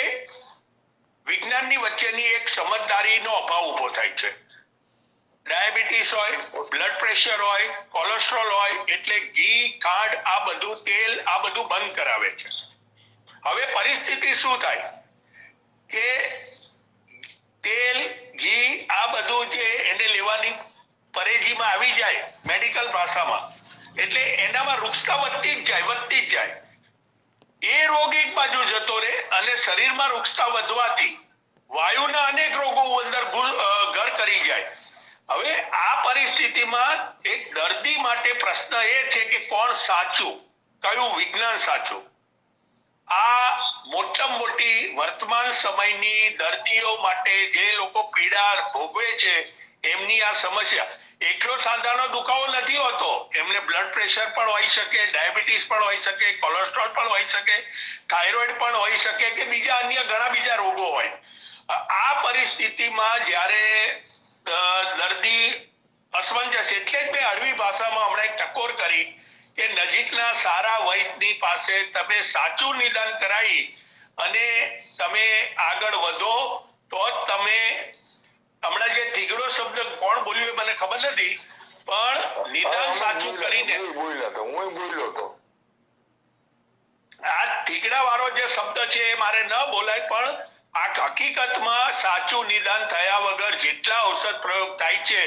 C: વિજ્ઞાનની વચ્ચેની એક સમજદારીનો અભાવ ઉભો થાય છે. ડાયાબિટીસ હોય, બ્લડ પ્રેશર હોય, કોલેસ્ટ્રોલ હોય એટલે ઘી, ખાંડ, આ બધું તેલ, આ બધું બંધ કરાવે છે. હવે પરિસ્થિતિ શું થાય કે તેલ, ઘી, આ બધું જે એને લેવાની પરેજીમાં આવી જાય મેડિકલ ભાષામાં, એટલે એનામાં રૂક્ષતા વધતી જ જાય. એ રોગ એક બાજુ જતો રહે અને શરીરમાં રૂક્ષતા વધવાથી વાયુના અનેક રોગો અંદર ઘર કરી જાય. હવે આ પરિસ્થિતિમાં એક દર્દી માટે પ્રશ્ન એ છે કે કોણ સાચું, કયું વિજ્ઞાન સાચું? આ મોટામાં મોટી વર્તમાન સમયની દર્દીઓ માટે જે લોકો પીડા ભોગવે છે એમની આ સમસ્યા. એકલો સાંધાનો દુખાવો નથી હોતો, એમને બ્લડ પ્રેશર પણ હોઈ શકે, ડાયાબિટીસ પણ હોઈ શકે, કોલેસ્ટ્રોલ પણ હોઈ શકે, થાઇરોઇડ પણ હોઈ શકે કે બીજા અન્ય ઘણા બીજા રોગો હોય. આ પરિસ્થિતિમાં જ્યારે દર્દી અસમંજસ, એટલે જ મેં હળવી ભાષામાં હમણાં એક ટકોર કરી કે નજીકના સારા વૈદ્યની પાસે તમે સાચું નિદાન કરાવી અને તમે આગળ વધો તો જ તમે, હમણાં જે તીગડો શબ્દ કોણ બોલ્યું મને ખબર નથી, પણ નિદાન સાચું કરીને
E: બોલ્યો તો
C: આ તીગડા વાળો જે શબ્દ છે એ મારે ન બોલાય, પણ આ હકીકતમાં સાચું નિદાન થયા વગર જેટલા ઔષધ પ્રયોગ થાય છે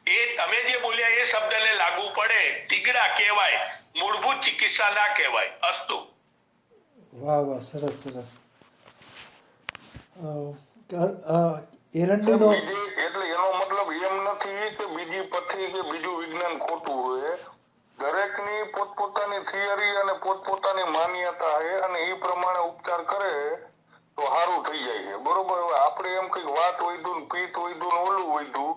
C: એ તમે જે બોલ્યા એ શબ્દને લાગુ પડે, તીગડા કહેવાય, મૂળભૂત ચિકિત્સા ના કહેવાય. અસ્તુ.
A: વાહ વાહ, સરસ સરસ. એરંડીનો
E: એટલે એનો મતલબ એમ નથી કે બીજી પથ્થી કે બીજું વિજ્ઞાન ખોટું હોય. દરેકની પોતપોતાની થિયરી અને પોતપોતાની માન્યતા છે અને એ પ્રમાણે ઉપચાર કરે તો સારું થઈ જાય છે. બરોબર. હવે આપણે એમ કઈક વાત વૈધું, પિત્ત વૈધું, ઓલું વૈધું,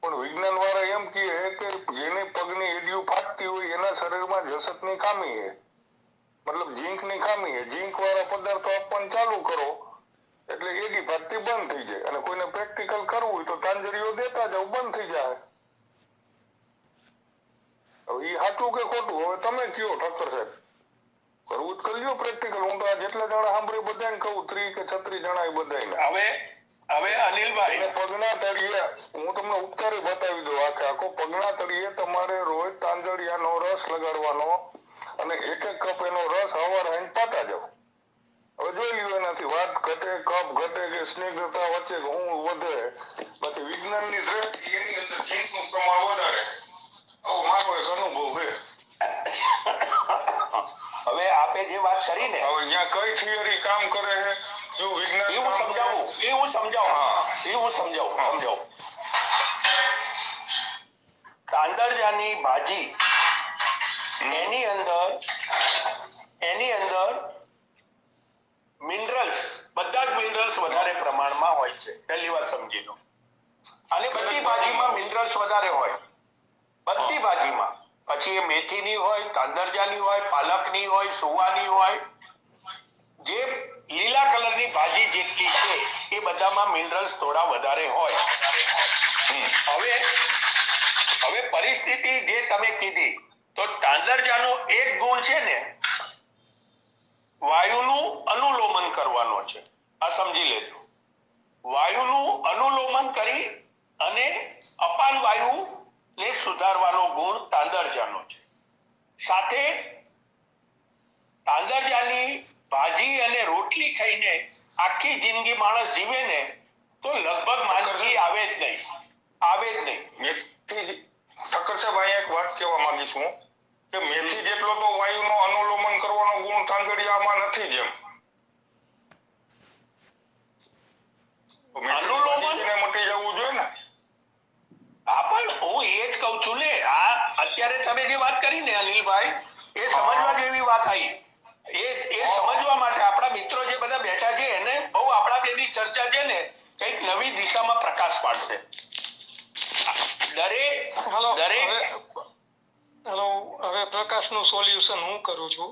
E: પણ વિજ્ઞાન વાળા એમ કહે કે જેની પગની એડિયું ફાટતી હોય એના શરીરમાં જસતની ખામી છે, મતલબ ઝીંકની ખામી છે. ઝીંક વાળા પદાર્થો આપવાનું ચાલુ કરો એટલે એડી ફાટતી બંધ થઈ જાય. અને કોઈને પ્રેક્ટિકલ કરવું હોય તો તાંજરીઓ દેતા જાવ, બંધ થઈ જાય. હવે એ સાચું કે ખોટું હવે તમે કયો ઠક્કર સાહેબ? કરવું જ કરી લો પ્રેક્ટિકલ. હું તો આ જેટલા જણા સાંભળ્યું બધાને કહું, 30 કે 36 જણા એ બધાને.
C: હવે અનિલભાઈ,
E: પગના તળિયે હું તમને ઉપચારી બતાવી દઉં. આખો પગના તળિયે તમારે રોજ તાંજળિયાનો રસ લગાડવાનો અને એક કપ એનો રસ સવારે આવીને પાતા જાવ. હવે જોઈ લ્યો એનાથી વાત ઘટે, કફ ઘટે કે સ્નિગ્ધતા વચ્ચે હું વધે. બાકી વિજ્ઞાનની દ્રષ્ટિ એની અંદર ઝીંકનું પ્રમાણ વધારે. આવો મારો એક અનુભવ છે.
C: હવે આપે જે વાત કરી ને,
E: હવે અહીંયા કઈ થિયરી કામ કરે છે જો વિજ્ઞાન
C: હું સમજાવું. તાંદરજાની ભાજી એની અંદર મિનરલ્સ, બધા જ મિનરલ્સ વધારે પ્રમાણમાં હોય છે. પહેલી વાત સમજી લો. અને બધી ભાજીમાં મિનરલ્સ વધારે હોય, બધી ભાજીમાં. પછી એ મેથીની હોય, તાંદરજાની હોય, પાલકની હોય, સુવાની હોય, જે લીલા કલરની ભાજી જેટલી છે એ બધામાં મિનરલ્સ થોડા વધારે હોય. હવે પરિસ્થિતિ જે તમે કીધી, તો તાંદરજાનો એક ગુણ છે ને, વાયુનું અનુલોમન કરવાનો છે. આ સમજી લેજો. વાયુનું અનુલોમન કરી અને અપાન વાયુ ને સુધારવાનો ગુણ તાંદરજાનો છે. સાથે તાંદરજાની ભાજી અને રોટલી ખાઈને આખી જિંદગી માણસ જીવે ને તો લગભગ માંદગી આવે જ નહીં. આવે જ નહીં.
E: મેથી ઠક્કર સાહેબ અહીંયા એક વાત કહેવા માંગીશ હું કે મેથી જેટલો તો વાયુનો અનુલોમન કરવાનો ગુણ કાંકરિયામાં નથી જ એમ. તો મેથીની
C: અનુલોમન?
E: ભાજીને મટી જવું જોઈએ ને.
C: હા પણ હું એ જ કહું છું ને, આ અત્યારે તમે જે વાત કરી ને અનિલભાઈ, એ સમજવા જેવી વાત આવી. એ સમજવા માટે આપણા મિત્રો જે બધા બેઠા છે એને બહુ આપણા બેની ચર્ચા છે ને કંઈક નવી દિશામાં પ્રકાશ પાડશે. દરેક
F: હવે પ્રકાશનું સોલ્યુશન હું કરું છું.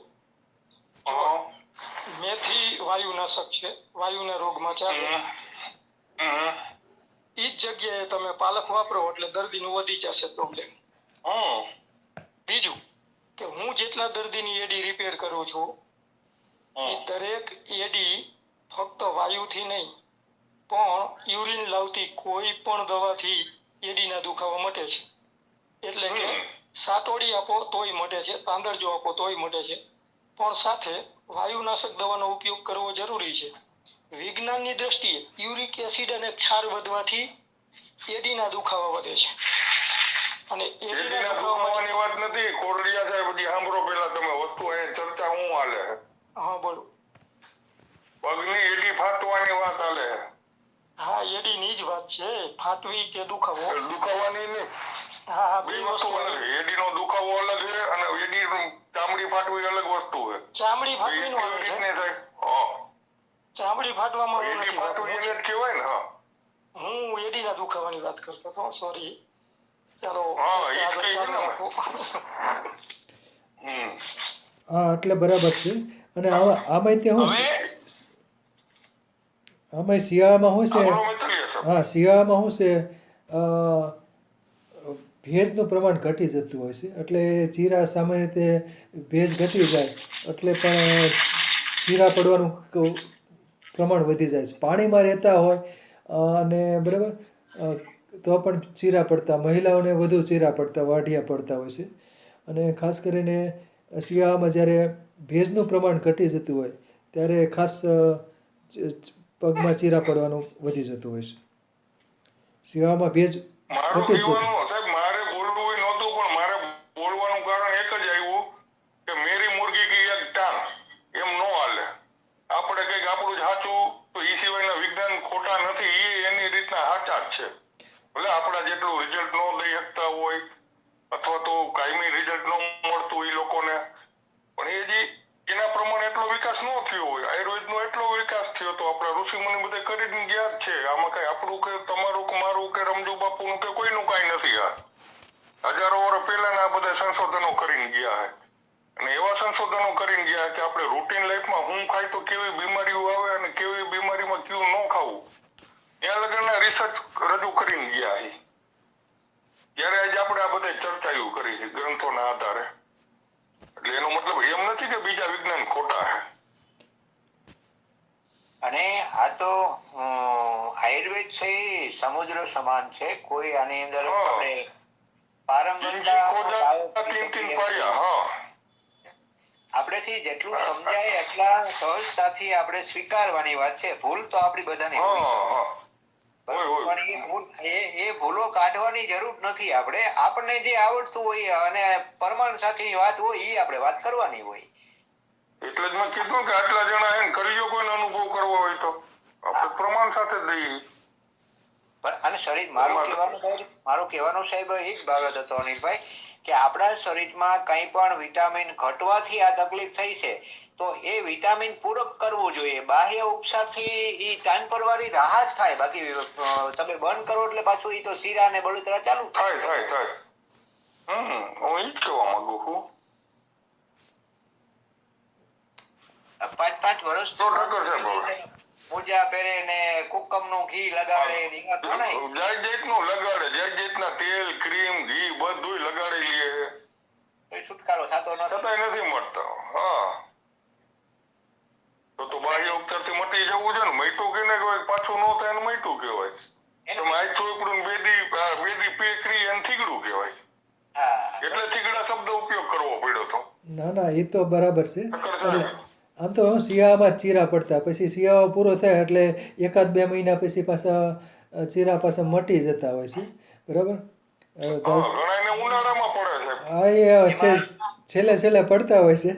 F: મેથી વાયુનાશક છે, વાયુના રોગમાં ચાલે. ઈ જ જગ્યાએ તમે પાલક વાપરો એટલે દર્દીનું વધી જશે પ્રોબ્લેમ. બીજું કે હું જેટલા દર્દીની એડી રિપેર કરું છું એ દરેક એડી ફક્ત વાયુથી નહીં પણ યુરિન લાવતી કોઈ પણ દવાથી એડીના દુખાવા મટે છે. એટલે કે સાટોડી આપો તોય મટે છે, તાંદરજો આપો તોય મટે છે, પણ સાથે વાયુનાશક દવાનો ઉપયોગ કરવો જરૂરી છે. વિજ્ઞાનની દ્રષ્ટિએ યુરિક એસિડ અને ક્ષાર વધવાથી એડીના દુખાવા વધે છે અને એડીના
E: એડીના
F: દુખાવા
E: દુખાવાની વાત નથી. કોરડિયા સાહેબ બધી સાંભળો પેલા તમે વસ્તુ અહીંયા ચર્ચા હું હાલે.
F: હા બોલો.
E: પગની એડી ફાટવાની વાત હાલે.
F: હા એડીની જ વાત છે, ફાટવી કે દુખાવો.
E: દુખાવાની નહીં.
F: હા
E: બે વસ્તુ અલગ છે. એડીનો દુખાવો અલગ છે અને એડી ચામડી ફાટવી અલગ વસ્તુ છે.
F: ચામડી ફાટવી નો આવે
E: કેવી
F: છે.
E: રીતની થાય? હા.
F: ચામડી ફાટવામાં હું
E: એડી
F: નથી વાત
E: ફાટવી
F: કરતો.
E: એને જ કહેવાય ને. હા.
F: હું એડીના દુખાવાની વાત કરતો હતો, સોરી. ચાલો
E: હા, એ જ
F: ચાલો,
E: કહી છે ને.
F: ચાલો.
A: હા એટલે બરાબર છે. અને આમાં ત્યાં
C: હવે
A: આમાં શિયાળામાં શું છે,
E: આપણો મચલી હશે.
A: હા શિયાળામાં શું છે, ભેજનું પ્રમાણ ઘટી જતું હોય છે. એટલે ચીરા સામાન્ય રીતે ભેજ ઘટી જાય એટલે પણ ચીરા પડવાનું પ્રમાણ વધી જાય છે. પાણીમાં રહેતા હોય અને બરાબર તો પણ ચીરા પડતા, મહિલાઓને વધુ ચીરા પડતા, વાઢિયા પડતા હોય છે. અને ખાસ કરીને શિયાળામાં જ્યારે ભેજનું પ્રમાણ ઘટી જતું હોય ત્યારે ખાસ પગમાં ચીરા પડવાનું વધી જતું હોય છે. શિયાળામાં ભેજ
E: મારું
A: ઘટી જ જતું.
E: કહેવાનું સાહેબ મારે બોલવું નહોતું પણ મારે બોલવાનું કારણ એક જ આવ્યું કે મેરી મુર્ગી કી એક ટાંગ એમ નો હાલે. આપણે કંઈક આપણું જ સાચું તો એ સિવાયના વિજ્ઞાન ખોટા નથી, એ એની રીતના સાચા જ છે. ભલે આપણા જેટલું રિઝલ્ટ ન દઈ શકતા હોય અથવા તો કાયમી રિઝલ્ટ ન મળતું એ લોકોને, પણ એ જે એના પ્રમાણે એટલો વિકાસ ન થયો હોય. આયુર્વેદનો એટલો વિકાસ થયો તો આપણા ઋષિમુનિ બધે કરીને ગયા જ છે. આમાં કઈ આપણું કે તમારું કે મારું કે રમજુ બાપુનું કે કોઈનું કાંઈ નથી. આ હજારો વર્ષ પહેલાના આ બધા સંશોધનો કરીને ગયા છે અને એવા સંશોધનો કરીને ગયા કે આપણે રૂટીન લાઈફમાં હું ખાય તો કેવી બીમારીઓ આવે અને કેવી બીમારીમાં કયું ન ખાવું ત્યાં લગનના રિસર્ચ રજૂ કરીને ગયા છે. ત્યારે આજે આપણે આ બધા ચર્ચાઓ કરી છે ગ્રંથોના આધારે. એટલે એનો મતલબ એમ નથી કે બીજા વિજ્ઞાન ખોટા છે.
B: અને આ તો આયુર્વેદ છે એ સમુદ્ર સમાન છે. કોઈ આની અંદર
E: હા.
B: આપણે પારંગતતા આપણેથી જેટલું સમજાય એટલા સહજતાથી આપણે સ્વીકારવાની વાત છે. ભૂલ તો આપણી બધાની હોય છે. પણ એ ભૂલ એ ભૂલો કાઢવાની જરૂર નથી. આપણને જે આવડતું હોય અને પરમાણુ સાથેની વાત હોય એ આપણે વાત કરવાની હોય.
E: એટલે જ મેં કીધું કે આટલા જણા એમ કરીયો કોઈનો અનુભવ કરવો હોય તો આપણે પ્રમાણ સાથે જ દઈએ.
B: પણ અને શરીર મારું કહેવાનું સાહેબ એ જ બાબત હતો અનિલભાઈ કે આપણા શરીરમાં કંઈ પણ વિટામિન ઘટવાથી આ તકલીફ થઈ છે તો એ વિટામિન પૂરક કરવું જોઈએ. બાહ્ય ઉપચારથી એ ટાઈમપરવારી રાહત થાય, બાકી તમે બંધ કરો એટલે પાછું એ તો શીરા ને બળતરા ચાલુ
E: થાય. હું ઈ જ કહેવા માંગુ છું.
B: 5 વર્ષ
E: તો ઠક્કર છે હવે.
B: મોજા પહેરે ને કુકમનું ઘી લગાડે ને એમાં ઘણાય
E: જાત જાતનું લગાડે, જાત જાતના તેલ ક્રીમ ઘી બધું લગાડી લે
B: કોઈ છુટકારો થતો નથી.
E: છતાંય નથી મળતો. હા તો બાહ્ય ઉપચારથી મટી જવું છે ને. મટ્યું કે ને કહેવાય, પાછું ન થાય ને મટ્યું કહેવાય. તમે આજ ચોપડું બેદી પેકરી અને થીગડું કહેવાય.
B: હા
E: એટલે થીગડા શબ્દ ઉપયોગ કરવો પડ્યો તો.
A: ના ના એ તો બરાબર છે.
E: ઠક્કર
A: એટલે
E: સાહેબ.
A: આમ તો શિયાળામાં જ ચીરા પડતા, પછી શિયાળો પૂરો થાય એટલે 1-2 મહિના પછી પાછા ચીરા પાછા મટી જતા હોય છે. બરાબર
E: ઘણાને ઉનાળામાં પડે છે.
A: હા એ છેલ્લે પડતા હોય છે.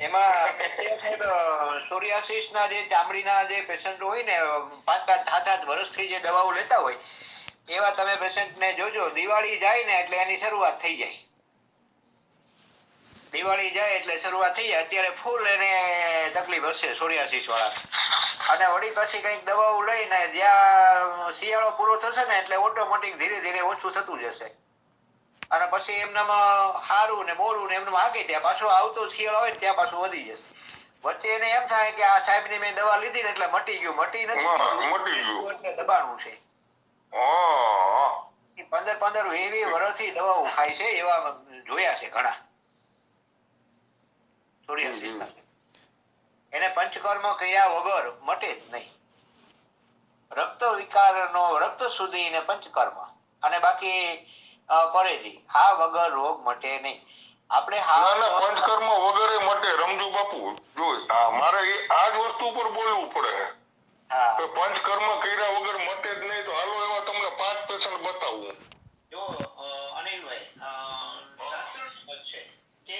B: એમાં સાહેબ સોરિયાસિસ ના જે ચામડીના જે પેશન્ટ હોય ને 5-7 વર્ષથી જે દવાઓ લેતા હોય એવા તમે પેશન્ટ ને જોજો, દિવાળી જાય ને એટલે એની શરૂઆત થઈ જાય. દિવાળી જાય એટલે શરૂઆત થઈ જાય. અત્યારે ફૂલ એને તકલીફ હશે સોરિયાસિસ વાળા, અને વળી પછી કઈક દવાઓ લઈને જ્યાં શિયાળો પૂરો થશે ને એટલે ઓટોમેટિક ધીરે ધીરે ઓછું થતું જશે, અને પછી એમનામાં હારું ને મોડું ને એમનું આગે ત્યાં પાછો આવતો શિયાળો હોય ને ત્યાં પાછું વધી જશે. વચ્ચે એને એમ થાય કે આ સાહેબ ની મેં દવા લીધી ને એટલે મટી ગયું. મટી નથી, એટલે દબાણું છે. 15 20 વર્ષથી દવાઓ ખાય છે, એવા જોયા છે ઘણા સોરિયાસિસના. એને પંચકર્મ કર્યા વગર મટે જ નહીં. રક્ત વિકારનો રક્ત શુદ્ધિ ને પંચકર્મ અને બાકી પરેજી આ વગર રોગ મટે નહીં. આપણે
E: પંચકર્મ વગેરે મટે. રમજુ બાપુ જો મારે આ જ વસ્તુ પર બોલવું પડે કે પંચકર્મ કર્યા વગર મટે જ નહીં. તો હાલો એવા તમને 5 પેશન્ટ બતાવું.
B: જો અનિલભાઈ છે કે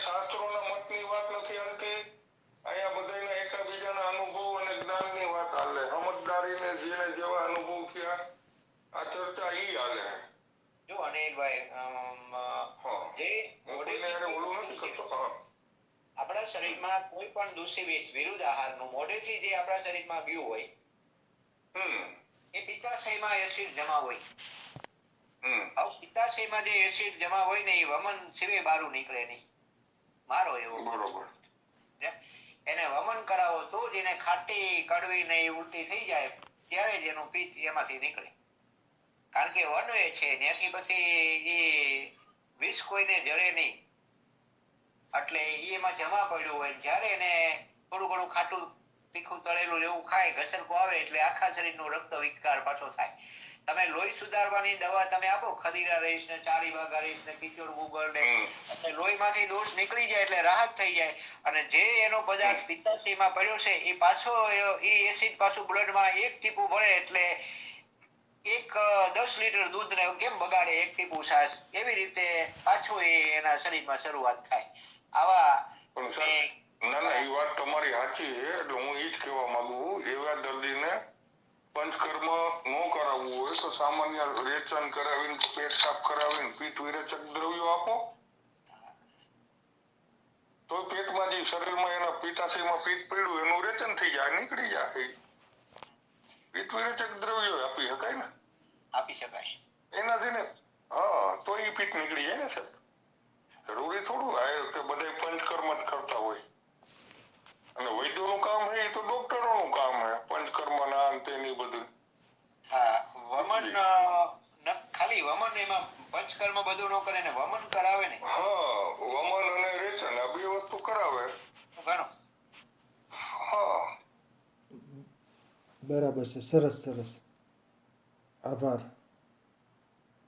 E: શાસ્ત્રોના મતની વાત નથી આવતી. અહીંયા બધાના એકબીજાના અનુભવ અને જ્ઞાનની વાત હાલે. સમજદારીને જેને જેવા અનુભવ થયા આ ચર્ચા ઈ હાલે.
B: જો અનિલભાઈ આપણા શરીરમાં કોઈ પણ દૂષિત વિરુદ્ધ આહારનું મોઢેથી જે આપણા શરીરમાં ગયું હોય એ પિત્તાશયમાં એસિડ જમા હોય. પિત્તાશયમાં જે એસિડ જમા હોય ને એ વમન સિવાય બહાર નીકળે નહીં. મારો એવો
E: બરોબર.
B: એને વમન કરાવો તો જ એને ખાટી કડવી ને ઉલટી થઈ જાય ત્યારે જ એનું પિત્ત એમાંથી નીકળે. કારણ કે વનવે છે ત્યાંથી પછી એ વિષ કોઈને જડે નહીં, એટલે એમાં જમા પડ્યું હોય. જ્યારે એને થોડું ઘણું ખાટું તીખું તળેલું એવું ખાય, ઘસરકો આવે એટલે આખા શરીરનો રક્ત વિકાર પાછો થાય. તમે લોહી સુધારવાની દવા તમે આપો, ખદીરા રહીશ ને ચારી બાગા રહીશ ને કિચોડ ગુગળ ને, લોહીમાંથી દોષ નીકળી જાય એટલે રાહત થઈ જાય. અને જે એનો પદાર્થ પિત્તાશયમાં પડ્યો છે એ પાછો એ એસિડ પાછું બ્લડમાં એક ટીપું ભળે એટલે 10 લીટર દૂધ ને કેમ બગાડે એક ટીપું છાશ, એવી રીતે પાછું એના શરીરમાં શરૂઆત થાય. આવા
E: ના એ વાત તમારી સાચી છે. એટલે હું ઈ જ કહેવા માંગુ એવા દર્દીને પંચકર્મ ન કરાવવું હોય તો સામાન્ય રેચન કરાવીને પેટ સાફ કરાવીને પિત્ત વિરેચક દ્રવ્યો આપો તો પેટમાં જે શરીરમાં એના પિત્તાશયમાં પિત્ત પડ્યું એનું રેચન થઈ જાય, નીકળી જાય. પિત્ત વિરેચક દ્રવ્યો આપી શકાય ને,
B: આપી શકાય
E: એનાથી ને. તો એ પિત્ત નીકળી જાય ને સાહેબ. જરૂરી થોડું કે બધા પંચકર્મ જ કરતા હોય. અને વૈદ્યોનું કામ છે એ તો ડોક્ટરોનું કામ છે પંચકર્મ ના અંતે બધું.
B: વમન ખાલી વમન એમાં પંચકર્મ બધું ન કરે ને વમન કરાવે ને.
E: વમન અને રેચન આ 2 વસ્તુ કરાવે
B: ઘણું.
A: બરાબર છે. સરસ. આભાર.